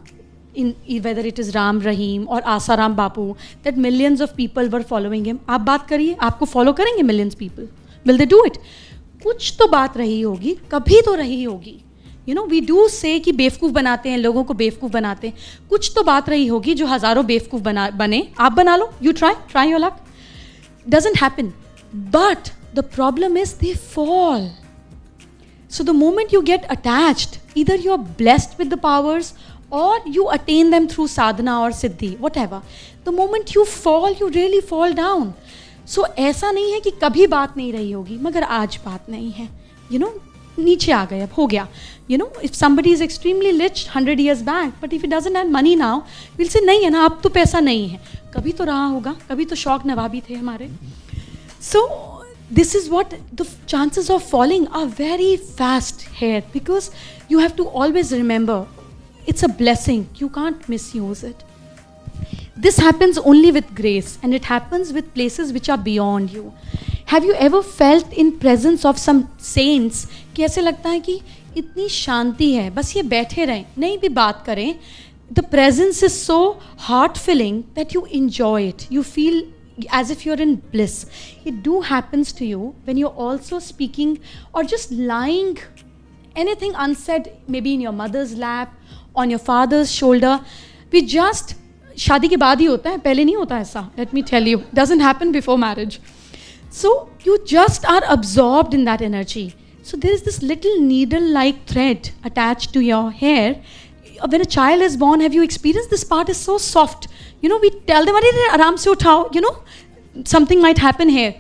whether it is Ram Rahim or Asaram Bapu, that millions of people were following him. आप बात करिए, आपको follow करेंगे millions people. Will they do it? कुछ तो बात रही होगी, कभी तो रही होगी, यू नो वी डू से कि बेवकूफ़ बनाते हैं, लोगों को बेवकूफ़ बनाते हैं. कुछ तो बात रही होगी जो हज़ारों बेवकूफ़ बने. आप बना लो, you try your luck. Doesn't happen. But the problem is they fall. So the moment you get attached, either you're blessed with the powers or you attain them through sadhana or siddhi, whatever. The moment you fall, you really fall down. So ऐसा नहीं है कि कभी बात नहीं रही होगी, मगर आज बात नहीं है. You know, नीचे आ गए, अब हो गया. You know, if somebody is extremely rich 100 years back, but if he doesn't have money now, we'll say नहीं है ना, अब तो पैसा नहीं है. कभी तो रहा होगा, कभी तो शौक नवाबी थे हमारे. So this is what the chances of falling are very fast here, because you have to always remember it's a blessing. You can't misuse it. This happens only with grace, and it happens with places which are beyond you. Have you ever felt in presence of some saints कि ऐसे लगता है कि इतनी शांति है, बस ये बैठे रहें, नहीं भी बात करें. The presence is so heart-filling that you enjoy it. You feel as if you're in bliss. It do happens to you when you're also speaking or just lying, anything unsaid, maybe in your mother's lap, on your father's shoulder. We just, शादी के बाद ही होता है, पहले नहीं होता ऐसा. Let me tell you, doesn't happen before marriage. So you just are absorbed in that energy. So there is this little needle-like thread attached to your hair. When a child is born, have you experienced this part is so soft? You know, we tell them, "Aram se uthao," you know, something might happen here.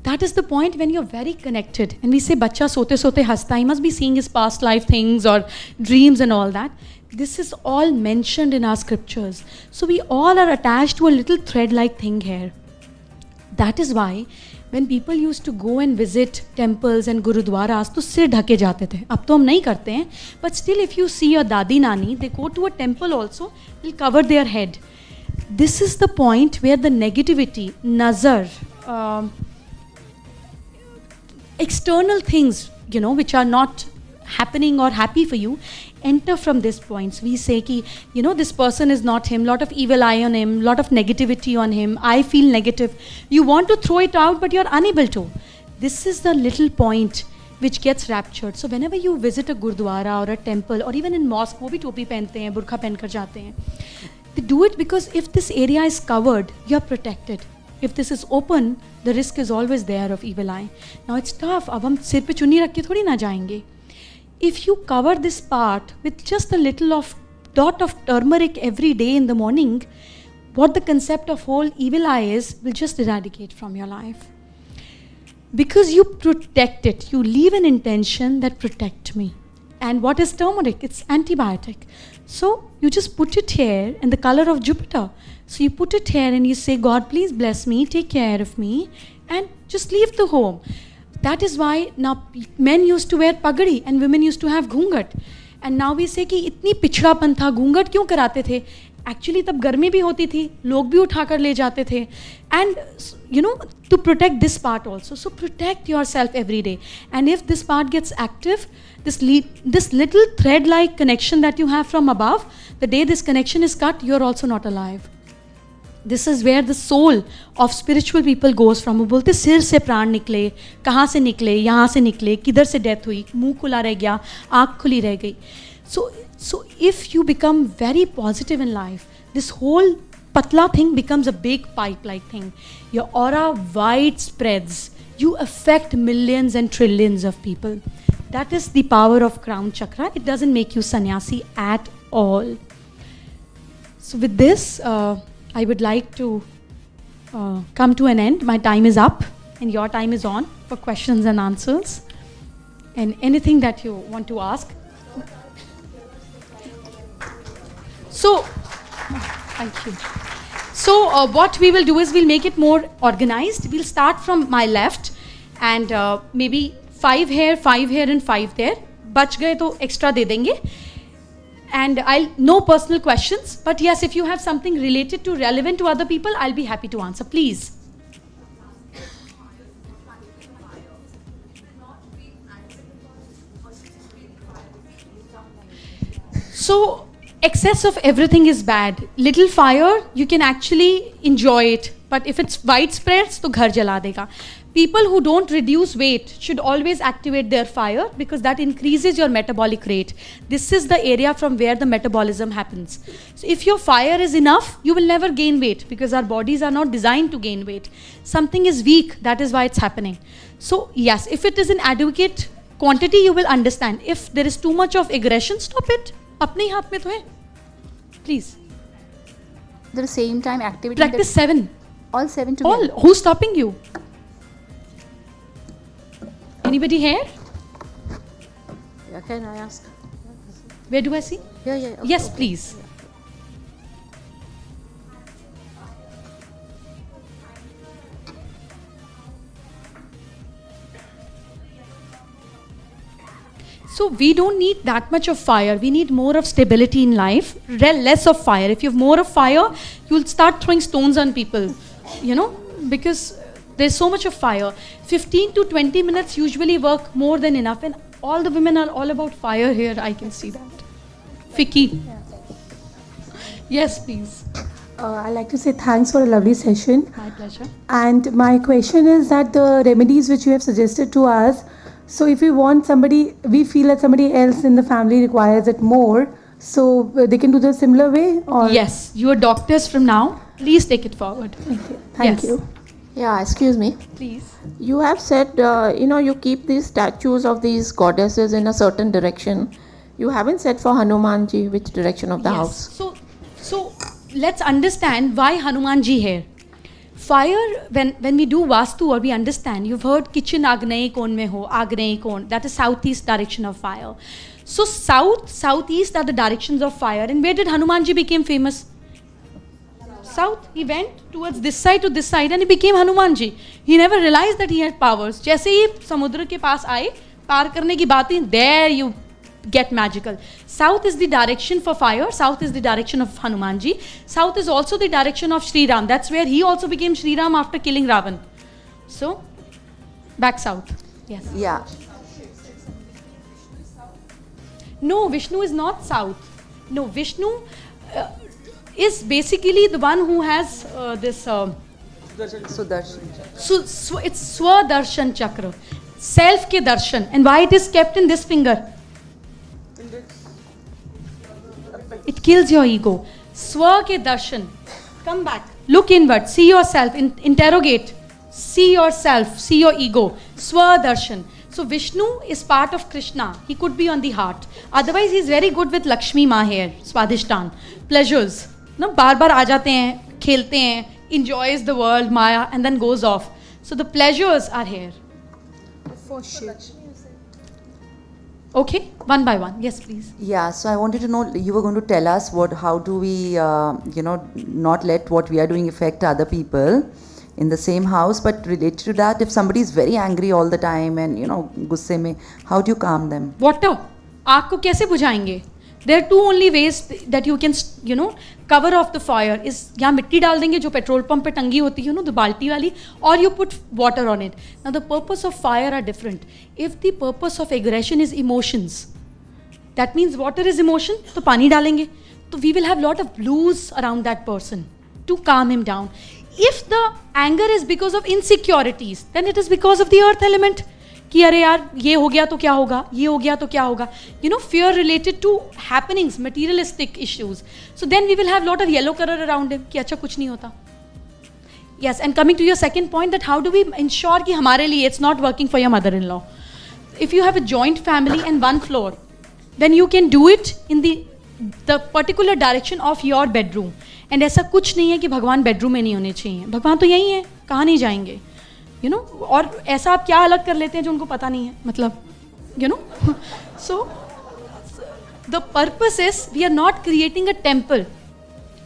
That is the point when you're very connected. And we say, "Bachcha sote sote hasta," he must be seeing his past life things or dreams and all that. This is all mentioned in our scriptures. So we all are attached to a little thread-like thing here. That is why when people used to go and visit temples and gurudwaras, तो सिर ढके जाते थे. अब तो हम नहीं करते हैं, but still if you see your dadi nani, they go to a temple also, they'll cover their head. This is the point where the negativity, nazar, external things, you know, which are not happening or happy for you, enter from this points. We say ki, you know, this person is not him, lot of evil eye on him, lot of negativity on him, I feel negative. You want to throw it out, but you're unable to. This is the little point which gets raptured. So whenever you visit a gurdwara or a temple or even in mosque, वो भी टोपी पहनते हैं, बुर्खा पहन कर जाते हैं. They do it because if this area is covered, you're protected. If this is open, the risk is always there of evil eye. Now it's tough. अब हम सिर पे चुन्नी रख के थोड़ी ना जाएंगे. If you cover this part with just a little of dot of turmeric every day in the morning, what the concept of whole evil eye is will just eradicate from your life. Because you protect it, you leave an intention that protect me. And what is turmeric? It's antibiotic. So you just put it here in the color of Jupiter. So you put it here and you say, God, please bless me, take care of me, and just leave the home. That is why now men used to wear pagadi and women used to have घूंघट. And now we say कि इतनी पिछड़ापन था, घूंघट क्यों कराते थे? Actually तब गर्मी भी होती थी, लोग भी उठा कर ले जाते थे. And you know, to protect this part also. So protect yourself every day. And if this part gets active, this little thread-like connection that you have from above, the day this connection is cut, you're also not alive. This is where the soul of spiritual people goes from. वो बोलते सिर से प्राण निकले, कहाँ से निकले, यहाँ से निकले, किधर से डेथ हुई, मुंह खुला रह गया, आँख खुली रह गई. So if you become very positive in life, this whole patla thing becomes a big pipe-like thing. Your aura wide spreads. You affect millions and trillions of people. That is the power of crown chakra. It doesn't make you sannyasi at all. So with this, I would like to come to an end. My time is up and your time is on for questions and answers. And anything that you want to ask. So, thank you. So what we will do is we'll make it more organized. We'll start from my left and maybe 5 here and 5 there. बच गए तो extra दे देंगे. And no personal questions, but yes, if you have something related to relevant to other people, I'll be happy to answer. Please. So excess of everything is bad. Little fire, you can actually enjoy it, but if it's widespread, तो घर जला देगा. people who don't reduce weight should always activate their fire because that increases your metabolic rate. This is the area from where the metabolism happens. So if your fire is enough, you will never gain weight because our bodies are not designed to gain weight. Something is weak, that is why it's happening. So yes, if it is in adequate quantity, you will understand. If there is too much of aggression, stop it. Apne hi haath mein to hai. Please. At the same time, activity. Practice 7. All 7 together. All. Who's stopping you? Anybody here? Yeah, can I ask? Where do I see? Yeah, yeah. Okay, Yes, okay. please. So we don't need that much of fire. We need more of stability in life, less of fire. If you have more of fire, you'll start throwing stones on people, because there's so much of fire. 15 to 20 minutes usually work more than enough. And all the women are all about fire here. I can see that. FICCI. Yes, please. I'd like to say thanks for a lovely session. My pleasure. And my question is that the remedies which you have suggested to us, so if we want somebody, we feel that somebody else in the family requires it more, so they can do the similar way? Or? Yes, you are doctors from now. Please take it forward. Thank Yes. you. Yeah, excuse me. Please. You have said, you keep these statues of these goddesses in a certain direction. You haven't said for Hanumanji which direction of the house. So let's understand why Hanumanji here. Fire, when we do Vastu or we understand, you've heard kitchen Agneyi Kon mein ho, Agneyi Kon, that is southeast direction of fire. So southeast are the directions of fire. And where did Hanumanji become famous? South. He went towards this side to this side and he became Hanumanji. He never realized that he had powers. जैसे ही समुद्र के पास आए, पार करने की बात हुई, there you get magical. South is the direction for fire. South is the direction of Hanumanji. South is also the direction of Sri Ram. That's where he also became Sri Ram after killing Ravan. So, back south. Yes. Yeah. No, Vishnu is not south. No, Vishnu is basically the one who has this. Sudarshan. It's Swadarshan chakra, self ke darshan. And why it is kept in this finger? It kills your ego. Swa ke darshan. Come back. Look inward. See yourself. Interrogate. See yourself. See your ego. Swa darshan. So Vishnu is part of Krishna. He could be on the heart. Otherwise, he is very good with Lakshmi Ma here. Swadishtan. Pleasures. No, बार बार आ जाते हैं, खेलते हैं, enjoys the world, Maya, and then goes off. So the pleasures are here. Okay, one by one. Yes, please. Yeah, so I wanted to know, you were going to tell us how do we, not let what we are doing affect other people in the same house, but related to that, if somebody is very angry all the time and, गुस्से में, how do you calm them? Water. आग को कैसे बुझाएंगे? There are two only ways that you can, cover off the fire. is यहाँ मिट्टी डाल देंगे जो पेट्रोल पंप पे टंगी होती है, the बाल्टी वाली, or you put water on it. Now the purpose of fire are different. If the purpose of aggression is emotions, that means water is emotion, तो पानी डालेंगे. So we will have lot of blues around that person to calm him down. If the anger is because of insecurities, then it is because of the earth element. कि अरे यार ये हो गया तो क्या होगा, ये हो गया तो क्या होगा, fear related to happenings, materialistic issues. So then we will have lot of yellow color around him कि अच्छा कुछ नहीं होता. Yes, and coming to your second point, that how do we ensure कि हमारे लिए it's not working for your mother-in-law. If you have a joint family and one floor, then you can do it in the particular direction of your bedroom. And ऐसा कुछ नहीं है कि भगवान bedroom में नहीं होने चाहिए. भगवान तो यही है, कहाँ नहीं जाएंगे. और ऐसा आप क्या अलग कर लेते हैं जो उनको पता नहीं है, मतलब, so the purpose is we are not creating a temple.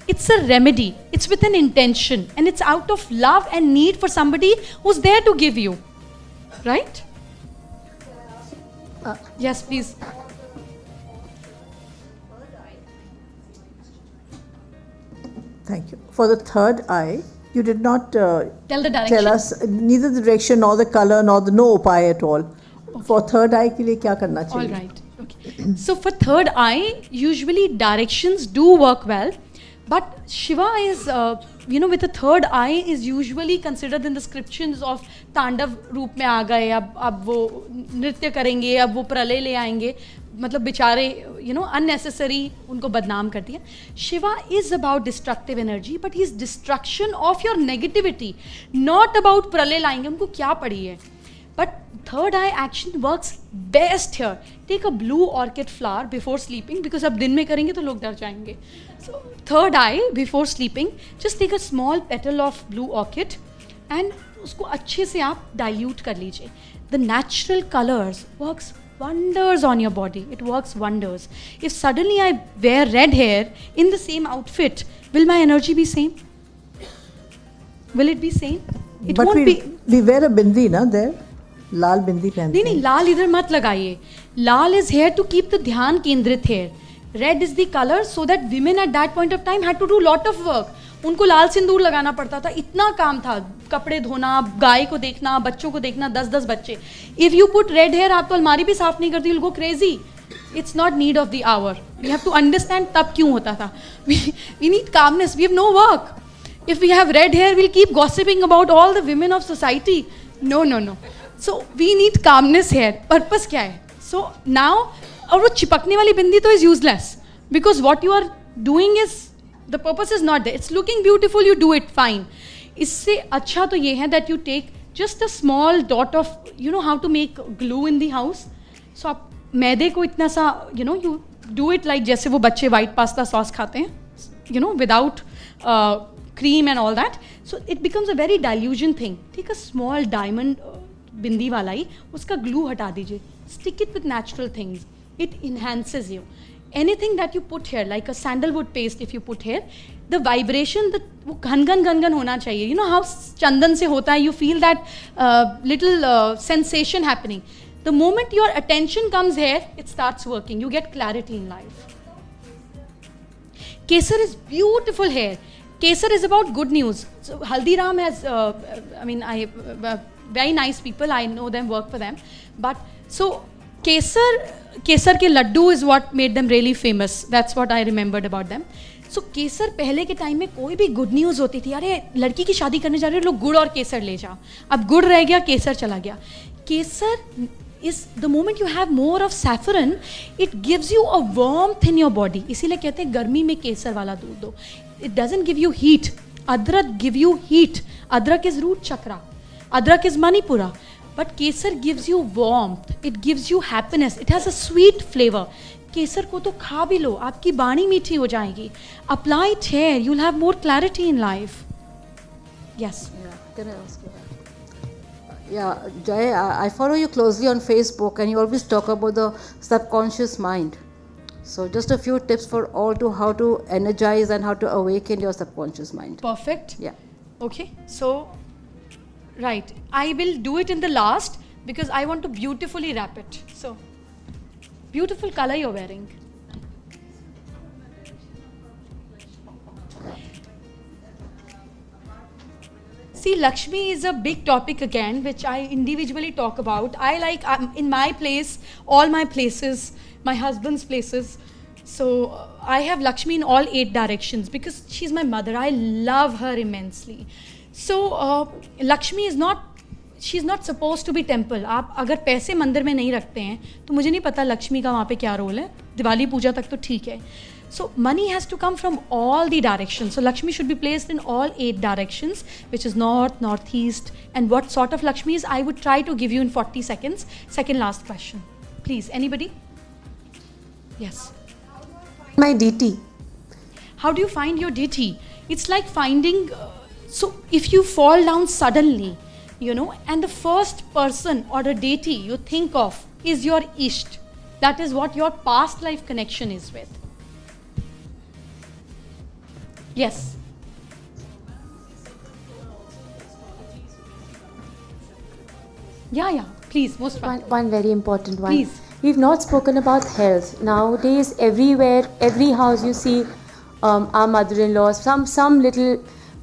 It's a remedy. It's with an intention, and it's out of love and need for somebody who's there to give you, right? Yes, please. Thank you. For the third eye, you did not Tell the direction. tell us neither the direction nor the color nor the no upaya at all. Okay. For third eye के लिए क्या करना चाहिए? All right. Okay. So for third eye, usually directions do work well, But Shiva is, with the third eye is usually considered in the scriptures of तांडव रूप में आ गए, अब वो नृत्य करेंगे, अब वो प्रलय ले आएंगे, मतलब बेचारे unnecessary उनको बदनाम कर दिया. Shiva is about destructive energy, but he is destruction of your negativity, not about प्रलय लाएंगे, उनको क्या पड़ी है. But third eye action works best here. Take a blue orchid flower before sleeping, because अब दिन में करेंगे तो लोग डर जाएंगे. So third eye before sleeping, just take a small petal of blue orchid and उसको अच्छे से आप dilute कर लीजिए. The natural colors works wonders on your body. It works wonders. If suddenly I wear red hair in the same outfit, will my energy be same? Will it be same? It but won't be. we wear a bindi, na, there? लाल बिंदी पहनते नहीं, लाल इधर मत लगाइए. लाल is here to keep the ध्यान केंद्रित here. Red is the color so that women at that point of time had to do lot of work. उनको लाल सिंदूर लगाना पड़ता था, इतना काम था, कपड़े धोना, गाय को देखना, बच्चों को देखना, 10-10 बच्चे. If you put red hair, आप तो अलमारी भी साफ नहीं करती, you'll go crazy. It's not need of the hour. We have to understand तब क्यों होता था. We need calmness. We have no work. If we have red hair, we'll keep gossiping about all the women of society. No. So we need calmness here. Purpose क्या है? So now, और वो चिपकने वाली बिंदी तो is useless, because what you are doing is, the purpose is not there. It's looking beautiful, you do it, fine. इससे अच्छा तो ये है that you take just a small dot of, you know how to make glue in the house. So आप मैदे को इतना सा, you do it like जैसे वो बच्चे white pasta sauce खाते हैं, without cream and all that. So it becomes a very dilution thing. Take a small diamond बिंदी वाला ही, उसका ग्लू हटा दीजिए. Stick it with natural things. It enhances you. Anything that you put here, like a sandalwood paste, if you put here, the vibration, वो घन होना चाहिए. You know how चंदन से होता है, you feel that little sensation happening. The moment your attention comes here, it starts working. You get clarity in life. Kesar is beautiful here. Kesar is about good news. So Haldiram has, very nice people, I know them, work for them. But so Kesar के laddu is what made them really famous. That's what I remembered about them. So केसर पहले के time में कोई भी good news होती थी, अरे लड़की की शादी करने जा रहे हैं लोग, गुड़ और केसर ले जाओ. अब गुड़ रह गया, केसर चला गया. केसर is the moment you have more of saffron, it gives you a warmth in your body. इसीलिए कहते हैं गर्मी में केसर वाला दूध दो. It doesn't give you heat. Adrak give you heat. Adrak is root chakra. Adrak is Manipura. But kesar gives you warmth. It gives you happiness. It has a sweet flavor. केसर को तो खा भी लो, आपकी बाणी मीठी हो जाएगी. Apply it here. You'll have more clarity in life. Yes. Yeah, can I ask you that? Yeah, Jay, I follow you closely on Facebook, and you always talk about the subconscious mind. So just a few tips for all to how to energize and how to awaken your subconscious mind. Perfect. Yeah. Okay. So, right. I will do it in the last because I want to beautifully wrap it. So, beautiful color you're wearing. See, Lakshmi is a big topic again, which I individually talk about. I like, in my place, all my places, my husband's places. So I have Lakshmi in all 8 directions because she's my mother. I love her immensely. So Lakshmi is not, she's not supposed to be temple. आप अगर पैसे मंदिर में नहीं रखते हैं तो मुझे नहीं पता लक्ष्मी का वहाँ पे क्या रोल है. दिवाली पूजा तक तो ठीक है. So money has to come from all the directions. So Lakshmi should be placed in all 8 directions, which is north, northeast. And what sort of Lakshmi is, I would try to give you in 40 seconds. Second last question. Please, anybody? Yes. My deity. How do you find your deity? It's like finding, so if you fall down suddenly, and the first person or a deity you think of is your Isht. That is what your past life connection is with. Yes. Yeah. Please, most One very important one. Please. We've not spoken about health. Nowadays, everywhere, every house you see our mother-in-laws, some little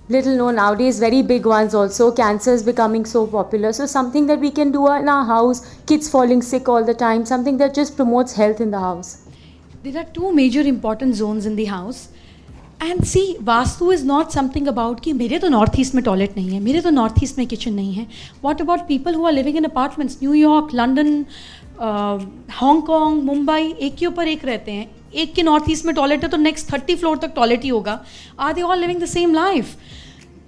known nowadays, very big ones also. Cancer is becoming so popular. So something that we can do in our house, kids falling sick all the time, something that just promotes health in the house. There are 2 major important zones in the house. And see vastu is not something about कि मेरे तो north east में toilet नहीं है, मेरे तो north east में kitchen नहीं है. What about people who are living in apartments, New York, London, Hong Kong, Mumbai, एक के ऊपर एक रहते हैं. एक के नॉर्थ ईस्ट में टॉयलेट है तो नेक्स्ट 30 फ्लोर तक टॉयलेट ही होगा. Are they all living the same life?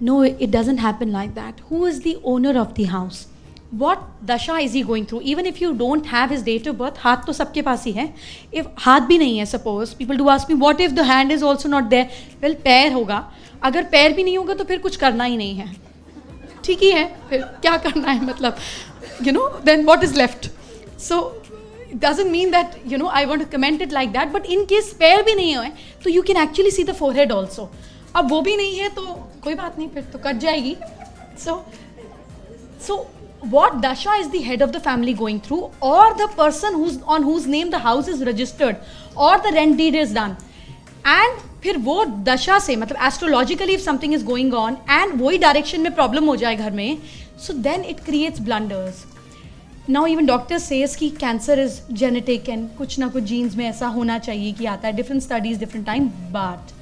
No, it doesn't happen like that. Who is the owner of the house? What dasha is he going through? Even if you don't have his date of birth, हाथ तो सबके पास ही है. If हाथ भी नहीं है, suppose people do ask me, what if the hand is also not there? Well, पैर होगा. अगर पैर भी नहीं होगा तो फिर कुछ करना ही नहीं है. ठीक ही है, फिर क्या करना है, मतलब, then what is left? So it doesn't mean that I want to comment it like that, but in case पैर भी नहीं है तो you can actually see the forehead also. अब वो भी नहीं है तो कोई बात नहीं, फिर तो कट जाएगी. So what dasha is the head of the family going through, or the person on whose name the house is registered, or the rent deed is done, and फिर वो दशा से, मतलब astrologically if something is going on and वही direction में problem हो जाए घर में, so then it creates blunders. Now even doctor says कि cancer is genetic and कुछ ना कुछ genes में ऐसा होना चाहिए कि आता है, different studies different time, but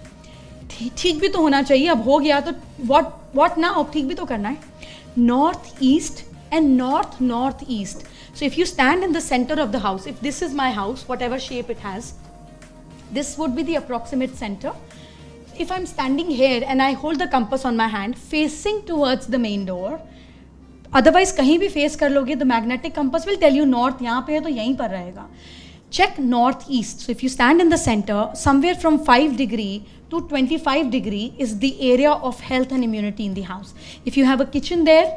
ठीक भी तो होना चाहिए. अब हो गया तो what now? अब ठीक भी तो करना है. North east and northeast. So if you stand in the center of the house, if this is my house, whatever shape it has, this would be the approximate center. If I'm standing here and I hold the compass on my hand facing towards the main door, otherwise कहीं भी face कर लोगे, the magnetic compass will tell you north यहाँ पे है तो यहीं पर रहेगा. Check northeast. So if you stand in the center, somewhere from 5 degree to 25 degree is the area of health and immunity in the house. If you have a kitchen there,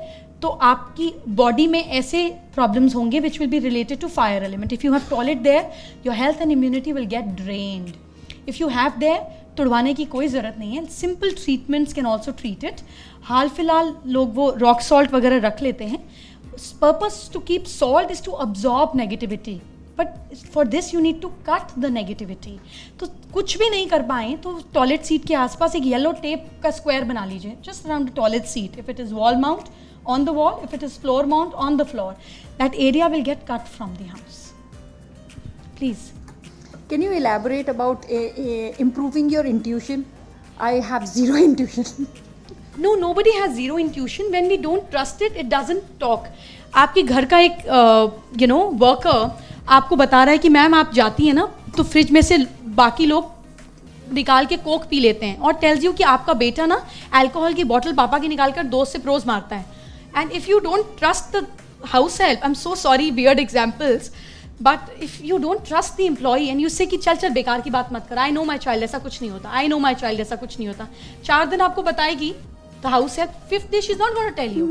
तो आपकी body में ऐसे problems होंगे which will be related to fire element. If you have toilet there, your health and immunity will get drained. If you have there, तुड़वाने की कोई ज़रूरत नहीं है. Simple treatments can also treat it. हाल फिलहाल लोग वो रॉक सॉल्ट वगैरह रख लेते हैं. Purpose to keep salt is to absorb negativity, but for this you need to cut the negativity. तो कुछ भी नहीं कर पाएँ तो टॉयलेट सीट के आसपास एक येलो टेप का स्क्वायर बना लीजिए, just around the toilet seat. If it is wall mount, on the wall. If it is floor mount, on the floor. That area will get cut from the house. Please. Can you elaborate about improving your intuition? I have zero intuition. No, nobody has zero intuition. When we don't trust it, it doesn't talk. आपके घर का एक worker आपको बता रहा है कि ma'am आप जाती हैं ना तो फ्रिज में से बाकी लोग निकाल के कोक पी लेते हैं, और टेल्स यू कि आपका बेटा ना अल्कोहल की बोतल पापा की निकाल कर 2 सिप रोज मारता है. And if you don't trust the house help, I'm so sorry, weird examples, but if you don't trust the employee and you say कि चल बेकार की बात मत कर, I know my child ऐसा कुछ नहीं होता, I know my child ऐसा कुछ नहीं होता, 4 दिन आपको बताएगी the house help, 5th day she's not going to tell you.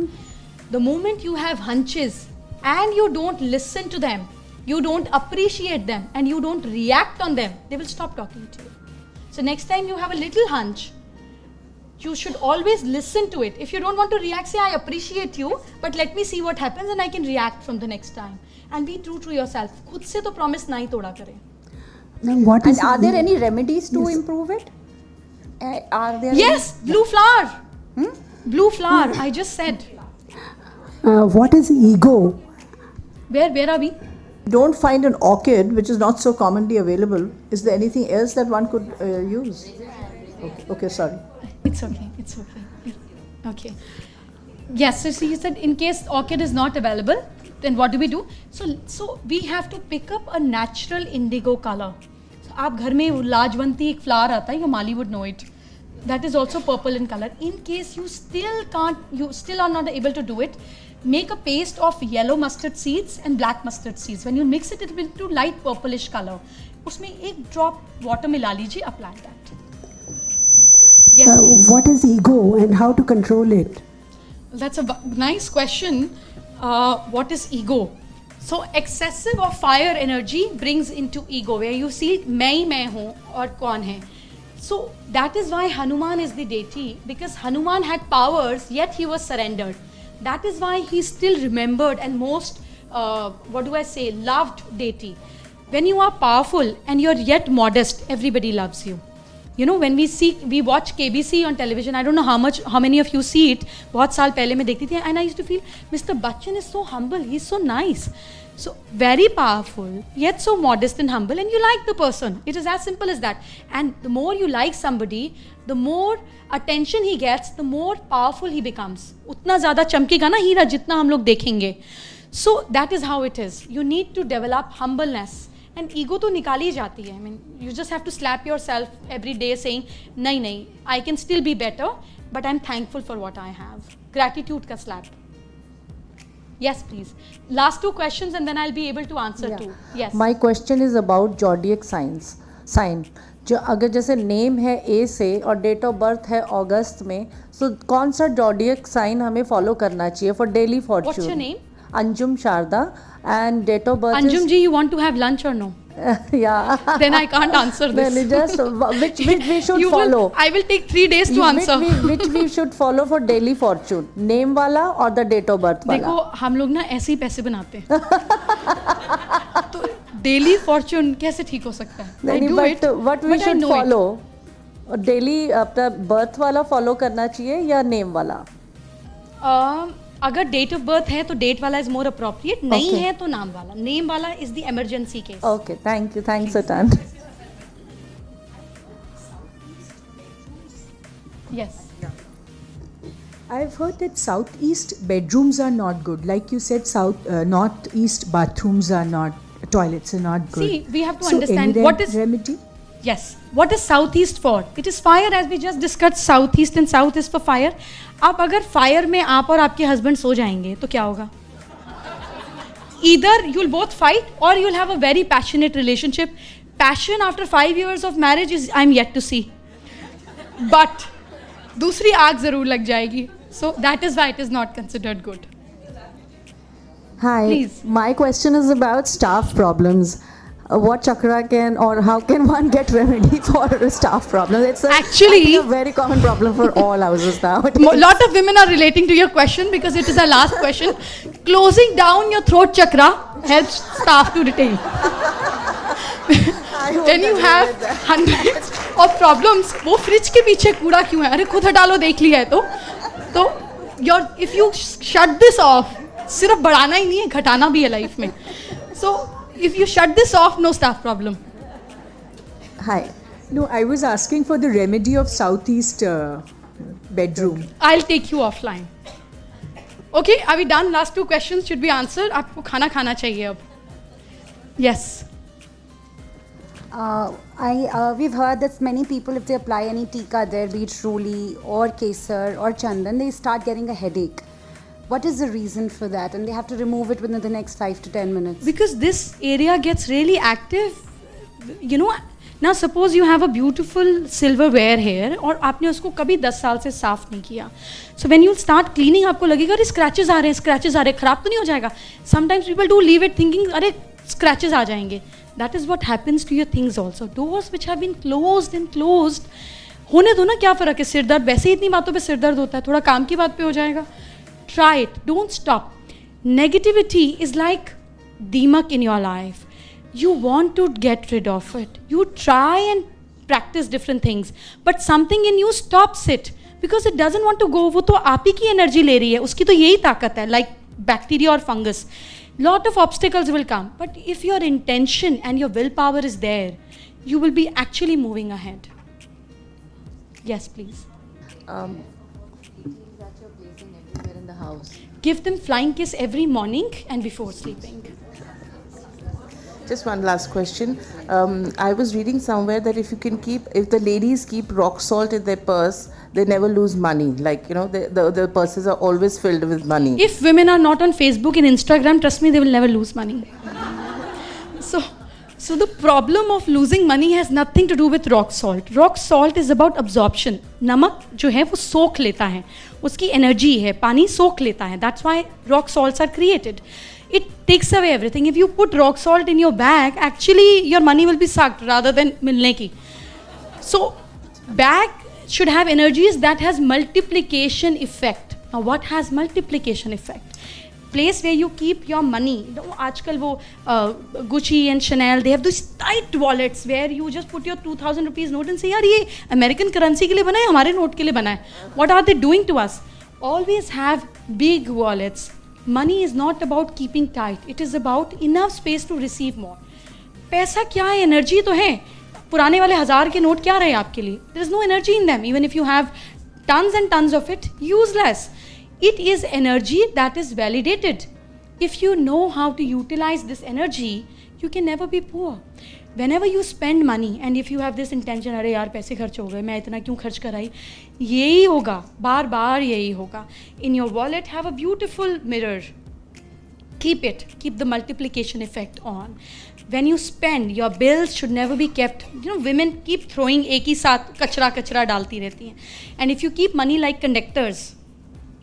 The moment you have hunches and you don't listen to them, you don't appreciate them and you don't react on them, they will stop talking to you. So next time you have a little hunch, you should always listen to it. If you don't want to react, say I appreciate you, but let me see what happens and I can react from the next time. And be true to yourself. खुद से तो promise नहीं तोड़ा करें. And are there any remedies to improve it? Are there? Yes, blue flower. Blue flower. I just said. What is ego? Where are we? Don't find an orchid which is not so commonly available. Is there anything else that one could use? Okay, sorry. It's okay. Okay. Yes, so you said in case orchid is not available, then what do we do? So we have to pick up a natural indigo color. So आप घर में लाजवंती एक flower आता है, your Mali would know it. That is also purple in color. In case you still are not able to do it, make a paste of yellow mustard seeds and black mustard seeds. When you mix it, it will be to light purplish color. उसमें एक drop water मिला लीजिए, apply that. Yes, what is ego and how to control it? That's a nice question. What is ego? So excessive of fire energy brings into ego, where you see मैं हूँ और कौन है. So that is why Hanuman is the deity, because Hanuman had powers yet he was surrendered. That is why he is still remembered and most loved deity. When you are powerful and you are yet modest, everybody loves you. You know, when we watch KBC on television, I don't know how many of you see it. बहुत साल पहले मैं देखती थी, and I used to feel Mr. Bachchan is so humble, he's so nice, so very powerful, yet so modest and humble, and you like the person. It is as simple as that. And the more you like somebody, the more attention he gets, the more powerful he becomes. उतना ज़्यादा चमकेगा ना हीरा जितना हम लोग देखेंगे. So that is how it is. You need to develop humbleness. And ego तो निकाली ही जाती है. I mean, you just have to slap yourself every day saying, नहीं, I can still be better, but I'm thankful for what I have. Gratitude का slap. Yes, please. Last 2 questions and then I'll be able to answer too. Yes. My question is about zodiac sign. जो अगर जैसे name है A से और date of birth है अगस्त में, so कौन सा zodiac sign हमें फॉलो करना चाहिए for daily fortune? What's your name? Anjum Sharda, and date of birth Anjum is... ji, you want to have lunch or no? Yeah. Then I can't answer this. Then just which we should follow. I will take 3 days to answer. Which we should follow for daily fortune? Name वाला और the date of birth वाला? देखो हम लोग ना ऐसे ही पैसे बनाते हैं. तो daily fortune कैसे ठीक हो सकता है? I do it. What we should follow? Daily अपना birth वाला follow करना चाहिए या name वाला? अगर डेट ऑफ बर्थ है तो डेट वाला इज मोर अप्रोप्रिएट, नहीं है तो नाम वाला. नेम वाला is the emergency case. Okay, thank you, thanks a ton. Yes. I've heard that southeast bedrooms are not good. Like you said, northeast bathrooms are not, toilets are not good. See, we have to understand what is remedy. Yes. What is southeast for? It is fire, as we just discussed. Southeast and south is for fire. अब अगर fire में आप और आपके husband सो जाएंगे तो क्या होगा? Either you'll both fight or you'll have a very passionate relationship. Passion after 5 years of marriage is I'm yet to see. But दूसरी आग जरूर लग जाएगी. So that is why it is not considered good. Hi. Please. My question is about staff problems. What chakra can or how can one get remedy for staff problems? It's actually a very common problem for all houses now. A lot of women are relating to your question because it is our last question. Closing down your throat chakra helps staff to retain. When you have hundreds of problems, वो fridge के पीछे कूड़ा क्यों है? अरे खुद हटा लो, देख लिया है तो if you shut this off, सिर्फ बढ़ाना ही नहीं है, घटाना भी है लाइफ में. So if you shut this off, no staff problem. Hi. No, I was asking for the remedy of southeast bedroom. I'll take you offline. Okay, are we done? Last 2 questions should be answered. आपको खाना खाना चाहिए अब. Yes. We've heard that many people, if they apply any tika there, be it Ruli or Kesar or Chandan, they start getting a headache. What is the reason for that? And they have to remove it within the next 5 to 10 minutes. Because this area gets really active. You know, now suppose you have a beautiful silverware here और आपने उसको कभी 10 साल से साफ नहीं किया. So when you start cleaning, आपको लगेगा अरे scratches आ रहे हैं, खराब तो नहीं हो जाएगा. Sometimes people do leave it thinking अरे scratches आ जाएंगे. That is what happens to your things also. Doors which have been closed, होने दो ना, क्या फ़र्क है? सिर दर्द वैसे ही इतनी बातों पे सिर दर्द होता है, थोड़ा काम की बात पे हो जाएगा. Try it. Don't stop. Negativity is like deemak in your life. You want to get rid of it. You try and practice different things, but something in you stops it because it doesn't want to go. वो तो आप ही की energy ले रही है, उसकी तो यही ताकत है, like bacteria or fungus. Lot of obstacles will come, but if your intention and your willpower is there, you will be actually moving ahead. Yes, please. In the house. Give them flying kiss every morning and before sleeping. Just one last question. I was reading somewhere that if the ladies keep rock salt in their purse, they never lose money. Like, you know, the purses are always filled with money. If women are not on Facebook and Instagram, trust me, they will never lose money. So the problem of losing money has nothing to do with rock salt. Rock salt is about absorption. नमक जो है वो सोख लेता है, उसकी energy है, पानी सोख लेता है. That's why rock salts are created. It takes away everything. If you put rock salt in your bag, actually your money will be sucked rather than milne ki. So bag should have energies that has multiplication effect. Now what has multiplication effect? place where you keep your money. आजकल वो Gucci and Chanel, they have these tight wallets where you just put your 2,000 rupees note and say, यार ये American currency के लिए बना है, हमारे note के लिए बना है. What are they doing to us? Always have big wallets. Money is not about keeping tight. It is about enough space to receive more. पैसा क्या है? एनर्जी तो है. पुराने वाले 1000 के नोट क्या रहे आपके लिए? There is no energy in them. Even if you have tons and tons of it, useless. It is energy that is validated. If you know how to utilize this energy, you can never be poor. Whenever you spend money and if you have this intention, अरे यार पैसे खर्च हो गए, मैं इतना क्यों खर्च कराई, यही होगा, बार बार यही होगा. In your wallet have a beautiful mirror. Keep it. Keep the multiplication effect on. When you spend, your bills should never be kept. You know, women keep throwing एक ही साथ कचरा डालती रहती हैं. And if you keep money like conductors,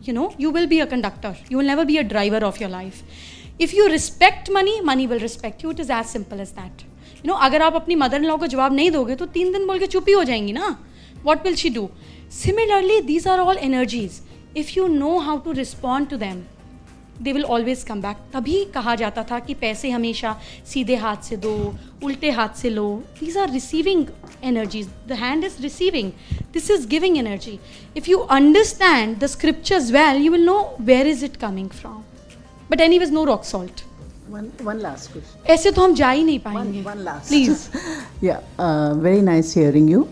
you know, you will be a conductor. You will never be a driver of your life. If you respect money, money will respect you. It is as simple as that. You know, अगर आप अपनी mother in law को जवाब नहीं दोगे तो 3 दिन बोल के चुप ही हो जाएंगी ना. What will she do? Similarly, these are all energies. If you know how to respond to them, they will always come back. तभी कहा जाता था कि पैसे हमेशा सीधे हाथ से दो, उल्टे हाथ से लो. These are receiving energies. The hand is receiving. This is giving energy. If you understand the scriptures well, you will know where is it coming from. But anyways, no rock salt. One last question. ऐसे तो हम जा ही नहीं पाएंगे. One last. Please. Yeah, very nice hearing you.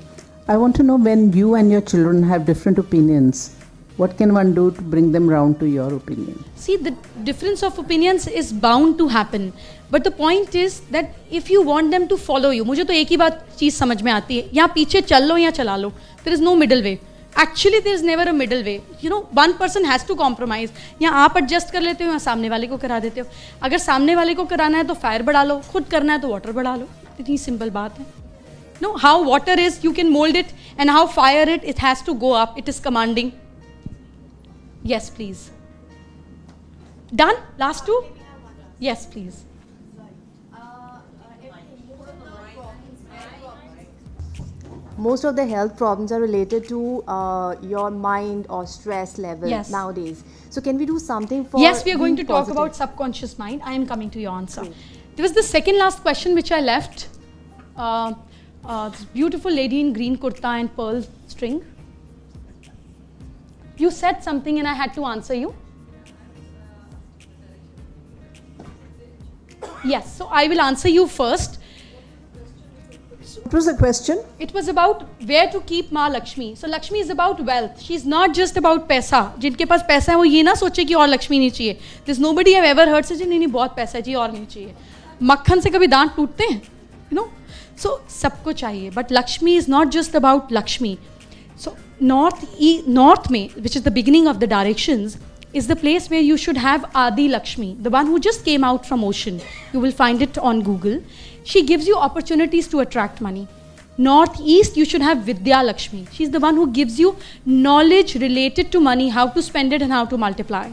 I want to know, when you and your children have different opinions, what can one do to bring them round to your opinion? See, the difference of opinions is bound to happen. But the point is that if you want them to follow you, मुझे तो एक ही बात चीज़ समझ में आती है, यहाँ पीछे चल लो या चला लो. There is no middle way. Actually, there is never a middle way. You know, one person has to compromise. या आप adjust कर लेते हो या सामने वाले को करा देते हो. अगर सामने वाले को कराना है तो फायर बढ़ा लो, खुद करना है तो वाटर बढ़ा लो. इतनी सिंपल बात है. No, how water is, you can mold it, and how fire it has to go up. It is commanding. Yes, please. Done? Last two? Yes, please. Most of the health problems are related to your mind or stress level nowadays. So can we do something for Yes, we are going to talk about subconscious mind. I am coming to your answer. There was the second last question which I left. This beautiful lady in green kurta and pearl string. You said something and I had to answer you. Yes, so I will answer you first. What was the question? It was about where to keep Ma Lakshmi. So Lakshmi is about wealth. She's not just about पैसा. जिनके पास पैसा है वो ये ना सोचे कि और लक्ष्मी नहीं चाहिए. There's nobody I've ever heard say नहीं बहुत पैसा है जी और नहीं चाहिए. मक्खन से कभी दांत टूटते हैं? You know? So सबको चाहिए. But Lakshmi is not just about Lakshmi. So north में, which is the beginning of the directions, is the place where you should have Adi Lakshmi, the one who just came out from ocean. You will find it on Google. She gives you opportunities to attract money. Northeast, you should have Vidya Lakshmi. She's the one who gives you knowledge related to money, how to spend it and how to multiply.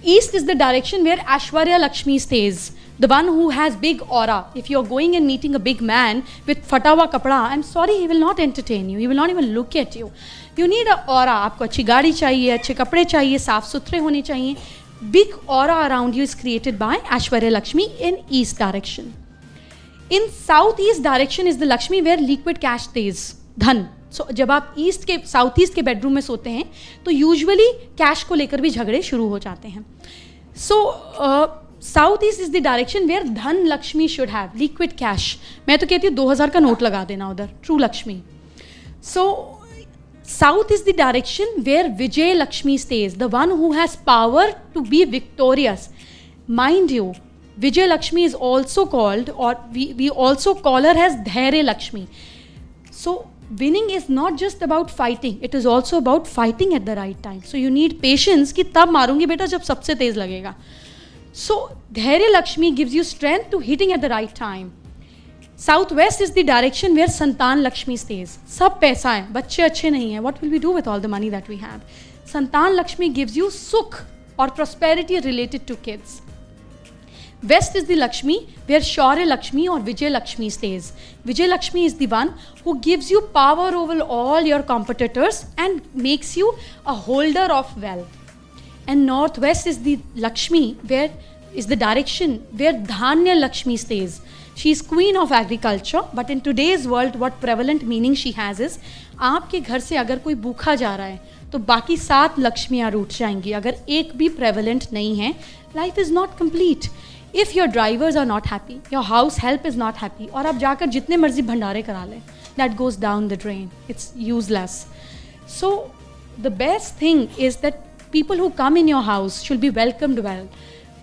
East is the direction where Aishwarya Lakshmi stays, the one who has big aura. If you're going and meeting a big man with fatawa kapda, I'm sorry, he will not entertain you. He will not even look at you. You need an aura. आपको अच्छी गाड़ी चाहिए, अच्छे कपड़े चाहिए, साफ सुथरे होने चाहिए. Big aura around you is created by Aishwarya Lakshmi in east direction. In southeast direction is the Lakshmi where liquid cash stays, धन. So जब आप ईस्ट के साउथ ईस्ट के बेडरूम में सोते हैं तो यूजुअली कैश को लेकर भी झगड़े शुरू हो जाते हैं. So south east is the direction where Dhan Lakshmi should have liquid cash. मैं तो कहती हूँ 2000 का नोट लगा देना उधर, true Lakshmi. So South is the direction where Vijay Lakshmi stays, the one who has power to be victorious. Mind you, Vijay Lakshmi is also called, or we also call her as Dhairya Lakshmi. So winning is not just about fighting, it is also about fighting at the right time. So you need patience कि तब मारूंगी बेटा जब सबसे तेज लगेगा. So Dhairya Lakshmi gives you strength to hitting at the right time. Southwest is the direction where Santan Lakshmi stays. सब पैसा है, बच्चे अच्छे नहीं हैं. What will we do with all the money that we have? Santan Lakshmi gives you sukh or prosperity related to kids. West is the Lakshmi where Shaurya Lakshmi or Vijay Lakshmi stays. Vijay Lakshmi is the one who gives you power over all your competitors and makes you a holder of wealth. And northwest is the Lakshmi, where is the direction where Dhanya Lakshmi stays. She is queen of agriculture, but in today's world, what prevalent meaning she has is, आपके घर से अगर कोई भूखा जा रहा है, तो बाकी 7 लक्ष्मियाँ रूठ जाएंगी. अगर एक भी prevalent नहीं है, life is not complete. If your drivers are not happy, your house help is not happy, और आप जाकर जितने मर्जी भंडारे करा लें, that goes down the drain. It's useless. So the best thing is that people who come in your house should be welcomed well.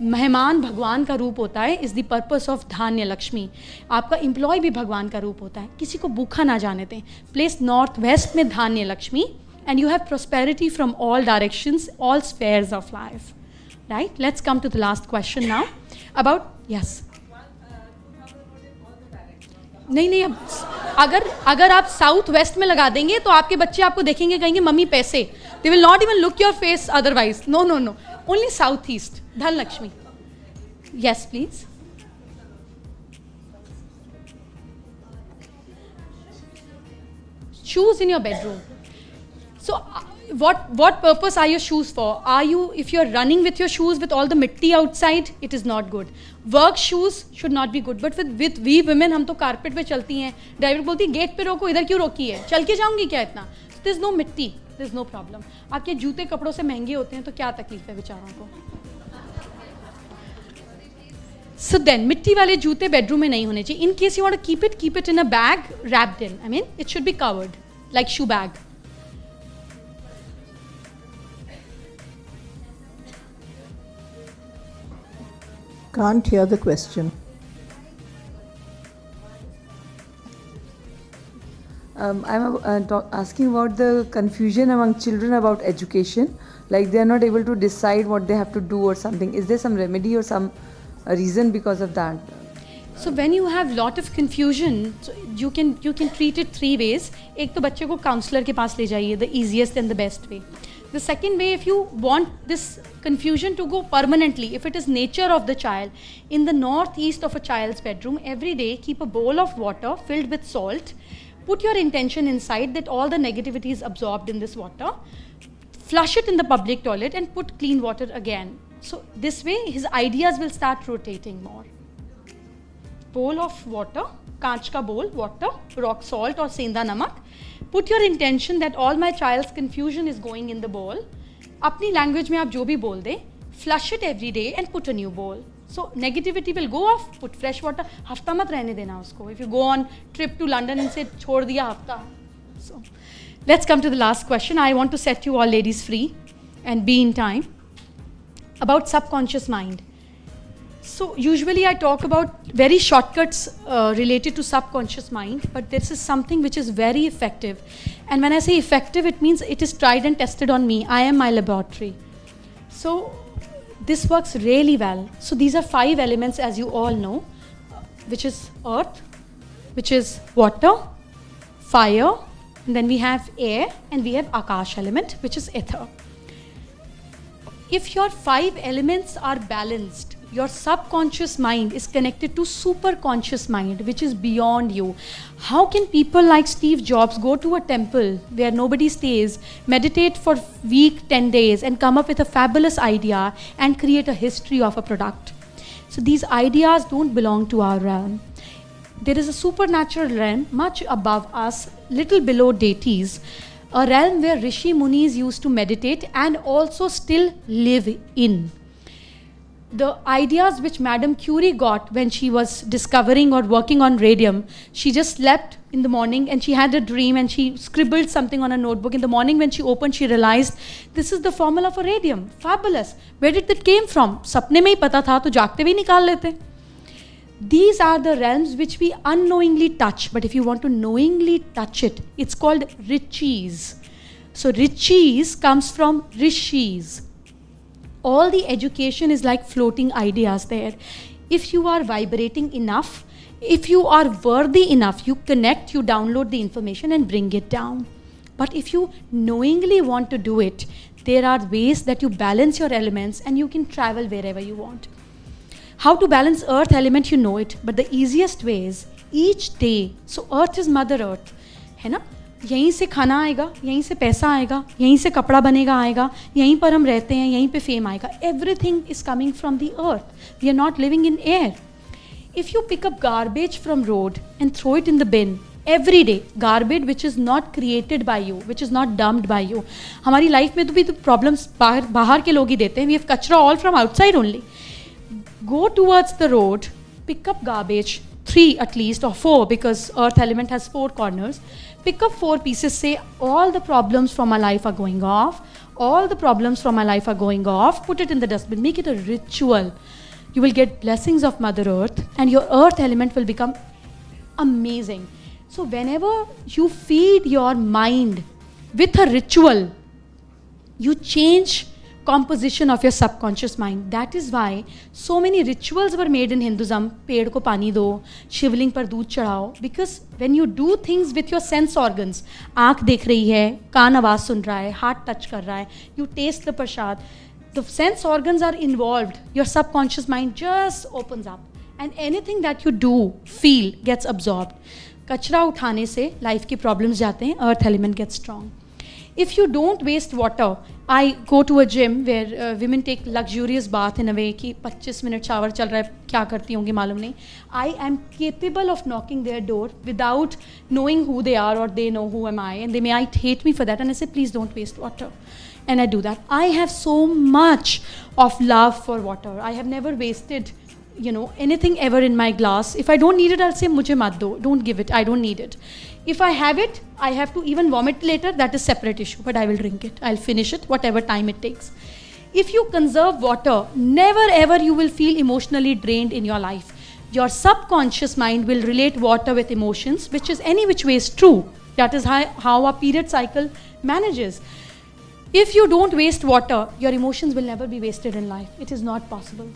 मेहमान भगवान का रूप होता है, इज़ द पर्पस ऑफ धान्य लक्ष्मी. आपका एम्प्लॉय भी भगवान का रूप होता है. किसी को भूखा ना जाने दें. प्लेस नॉर्थ वेस्ट में Dhanya Lakshmi and you have prosperity from all directions, all spheres of life. Right, let's come to the last question now about, yes, नहीं अगर आप साउथ वेस्ट में लगा देंगे तो आपके बच्चे आपको देखेंगे, कहेंगे मम्मी पैसे. They will not even look your face otherwise. No, only south east, Dhan Lakshmi. Yes please. Shoes in your bedroom. So what purpose are your shoes for? If you're running with your shoes with all the mitti outside, it is not good. Work shoes should not be good. But with we women, हम तो carpet पे चलती हैं. Driver बोलती है gate पे रोको, इधर क्यों रोकी है, चल के जाऊंगी क्या इतना. There's no मिट्टी, there's no problem. आपके जूते कपड़ों से महंगे होते हैं तो क्या तकलीफ है बेचारों को. So then, मिट्टी वाले जूते बेडरूम में नहीं होने चाहिए. In case you want to keep it in a bag, wrapped in. I mean, it should be covered, like shoe bag. Can't hear the question. I'm asking about the confusion among children about education. Like they are not able to decide what they have to do or something. Is there some remedy or some reason because of that? So when you have lot of confusion, so you can treat it 3 ways. एक तो बच्चे को counsellor के पास ले जाइए, the easiest and the best way. The second way, if you want this confusion to go permanently, if it is nature of the child, in the northeast of a child's bedroom, every day keep a bowl of water filled with salt. Put your intention inside that all the negativity is absorbed in this water. Flush it in the public toilet and put clean water again. So this way, his ideas will start rotating more. Bowl of water, कांच का bowl, water, rock salt or सेंधा नमक. Put your intention that all my child's confusion is going in the bowl. अपनी language में आप जो भी बोल दें. Flush it every day and put a new bowl. So negativity will go off. Put fresh water. हफ्ता मत रहने देना उसको. If you go on trip to London and say छोड़ दिया हफ्ता. So let's come to the last question. I want to set you all ladies free and be in time. About subconscious mind. So usually I talk about very shortcuts related to subconscious mind, but this is something which is very effective. And when I say effective, it means it is tried and tested on me. I am my laboratory. So this works really well. So these are 5 elements, as you all know, which is earth, which is water, fire, and then we have air, and we have akash element, which is ether. If your 5 elements are balanced, your subconscious mind is connected to superconscious mind, which is beyond you. How can people like Steve Jobs go to a temple where nobody stays, meditate for a week, 10 days, and come up with a fabulous idea and create a history of a product? So these ideas don't belong to our realm. There is a supernatural realm much above us, little below deities, a realm where Rishi Munis used to meditate and also still live in. The ideas which Madame Curie got when she was discovering or working on radium, she just slept in the morning and she had a dream and she scribbled something on a notebook. In the morning when she opened, she realized this is the formula for radium. Fabulous. Where did that came from? Sapne mein hi pata tha, to jaagte bhi nikal lete. These are the realms which we unknowingly touch, but if you want to knowingly touch it, it's called riches. So riches comes from rishis. All the education is like floating ideas there. If you are vibrating enough, if you are worthy enough, you connect, you download the information and bring it down. But if you knowingly want to do it, there are ways that you balance your elements and you can travel wherever you want. How to balance earth element, you know it, but the easiest way is each day. So earth is Mother Earth, है ना? यहीं से खाना आएगा, यहीं से पैसा आएगा, यहीं से कपड़ा बनेगा आएगा, यहीं पर हम रहते हैं, यहीं पे फेम आएगा. Everything is coming from the earth. We are not living in air. If you pick up garbage from road and throw it in the bin every day, garbage which is not created by you, which is not dumped by you. हमारी life में तो भी तो problems बाहर के लोग ही देते हैं. We have कचरा all from outside only. Go towards the road, pick up garbage, 3 at least or 4, because earth element has 4 corners. Pick up 4 pieces, say all the problems from my life are going off, all the problems from my life are going off, put it in the dustbin, make it a ritual. You will get blessings of Mother Earth and your earth element will become amazing. So whenever you feed your mind with a ritual, you change composition of your subconscious mind. That is why so many rituals were made in Hinduism. पेड़ को पानी दो, शिवलिंग पर दूध चढ़ाओ. Because when you do things with your sense organs, आँख देख रही है, कान आवाज़ सुन रहा है, हाथ टच कर रहा है, you taste the prasad, the sense organs are involved. Your subconscious mind just opens up. And anything that you do, feel, gets absorbed. कचरा उठाने से लाइफ की प्रॉब्लम्स जाते हैं, earth element get strong. If you don't waste water, I go to a gym where women take luxurious bath in a way कि 25 minute shower चल रहा है, क्या करती होंगी मालूम नहीं. I am capable of knocking their door without knowing who they are or they know who am I, and they might hate me for that, and I say please don't waste water, and I do that. I have so much of love for water. I have never wasted anything ever in my glass. If I don't need it, I'll say mujhe mat do, don't give it, I don't need it. If I have it, I have to even vomit later, that is separate issue, but I will drink it, I'll finish it, whatever time it takes. If you conserve water, never ever you will feel emotionally drained in your life. Your subconscious mind will relate water with emotions, which is any which way is true. That is how our period cycle manages. If you don't waste water, your emotions will never be wasted in life. It is not possible.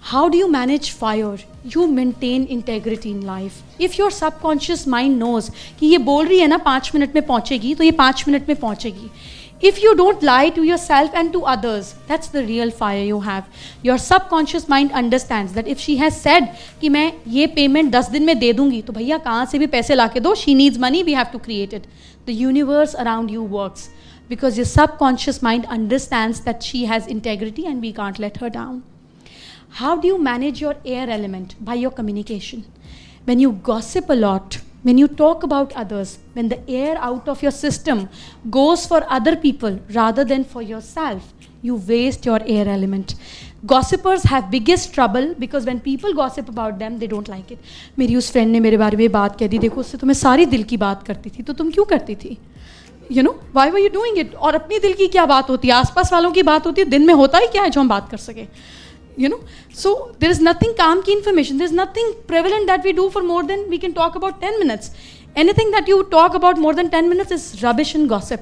How do you manage fire? You maintain integrity in life. If your subconscious mind knows कि ये बोल रही है ना 5 minute में पहुँचेगी, तो ये 5 मिनट में पहुँचेगी. If you don't lie to yourself and to others, that's the real fire you have. Your subconscious mind understands that if she has said कि मैं ये payment 10 दिन में दे दूँगी, तो भैया कहाँ से भी पैसे ला के दो. She needs money, we have to create it. The universe around you works because your subconscious mind understands that she has integrity and we can't let her down. How do you manage your air element? By your communication. When you gossip a lot, when you talk about others, when the air out of your system goes for other people rather than for yourself, you waste your air element. Gossipers have biggest trouble because when people gossip about them, they don't like it. मेरी उस friend ने मेरे बारे में बात कह दी, देखो उससे तो मैं सारी दिल की बात करती थी, तो तुम क्यों करती थी? Why were you doing it? और अपनी दिल की क्या बात होती है, आसपास वालों की बात होती है, दिन में होता ही क्या है जो हम बात कर सके? So there is nothing calm ki information, there is nothing prevalent that we do for more than we can talk about 10 minutes. Anything that you talk about more than 10 minutes is rubbish and gossip.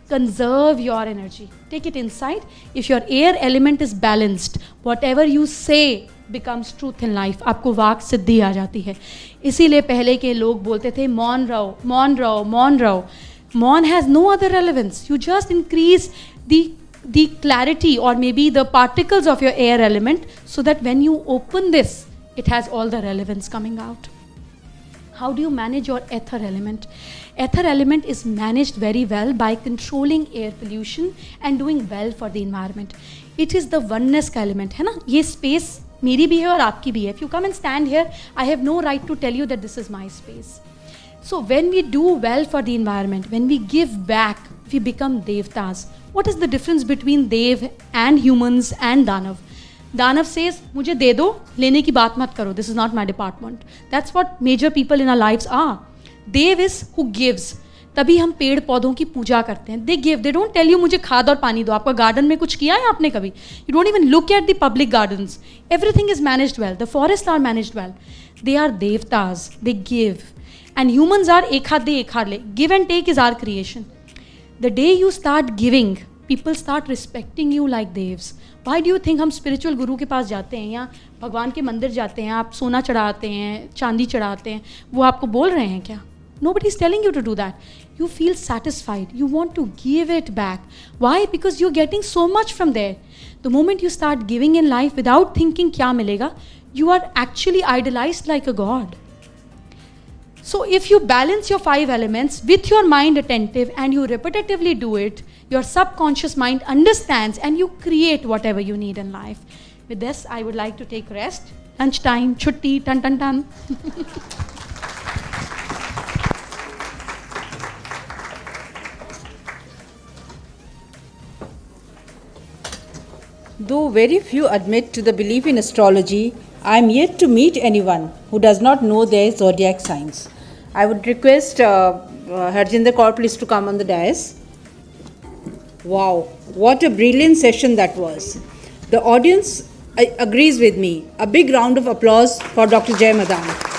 Conserve your energy, take it inside. If your air element is balanced, whatever you say becomes truth in life. आपको वाक सिद्धि आ जाती है. इसीलिए पहले के लोग बोलते थे मौन रहो, मौन रहो, मौन रहो. Mauन has no other relevance. You just increase the clarity or maybe the particles of your air element so that when you open this, it has all the relevance coming out. How do you manage your ether element? Ether element is managed very well by controlling air pollution and doing well for the environment. It is the oneness का element है ना. ये space मेरी भी है और आपकी भी है. If you come and stand here, I have no right to tell you that this is my space. So when we do well for the environment, when we give back, we become devtas. What is the difference between dev and humans and danav? Danav says, मुझे दे दो, लेने की बात मत करो. This is not my department. That's what major people in our lives are. Dev is who gives. तभी हम पेड़ पौधों की पूजा करते हैं. They give. They don't tell you मुझे खाद और पानी दो. आपका गार्डन में कुछ किया है आपने कभी? You don't even look at the public gardens. Everything is managed well. The forests are managed well. They are devtas. They give. And humans are एक हाथ दे एक हाथ ले. Give and take is our creation. The day you start giving, people start respecting you like devs. Why do you think हम spiritual guru के पास जाते हैं या भगवान के मंदिर जाते हैं, आप सोना चढ़ाते हैं, चांदी चढ़ाते हैं, वो आपको बोल रहे हैं क्या? Nobody is telling you to do that. You feel satisfied. You want to give it back. Why? Because you're getting so much from there. The moment you start giving in life without thinking क्या मिलेगा, you are actually idolized like a god. So if you balance your 5 elements with your mind attentive and you repetitively do it, your subconscious mind understands and you create whatever you need in life. With this, I would like to take rest. Lunchtime, chutti, tan tan tan. Though very few admit to the belief in astrology, I am yet to meet anyone who does not know their zodiac signs. I would request Harjinder Kaur please to come on the dais. Wow, what a brilliant session that was. The audience agrees with me. A big round of applause for Dr. Jai MADAAN.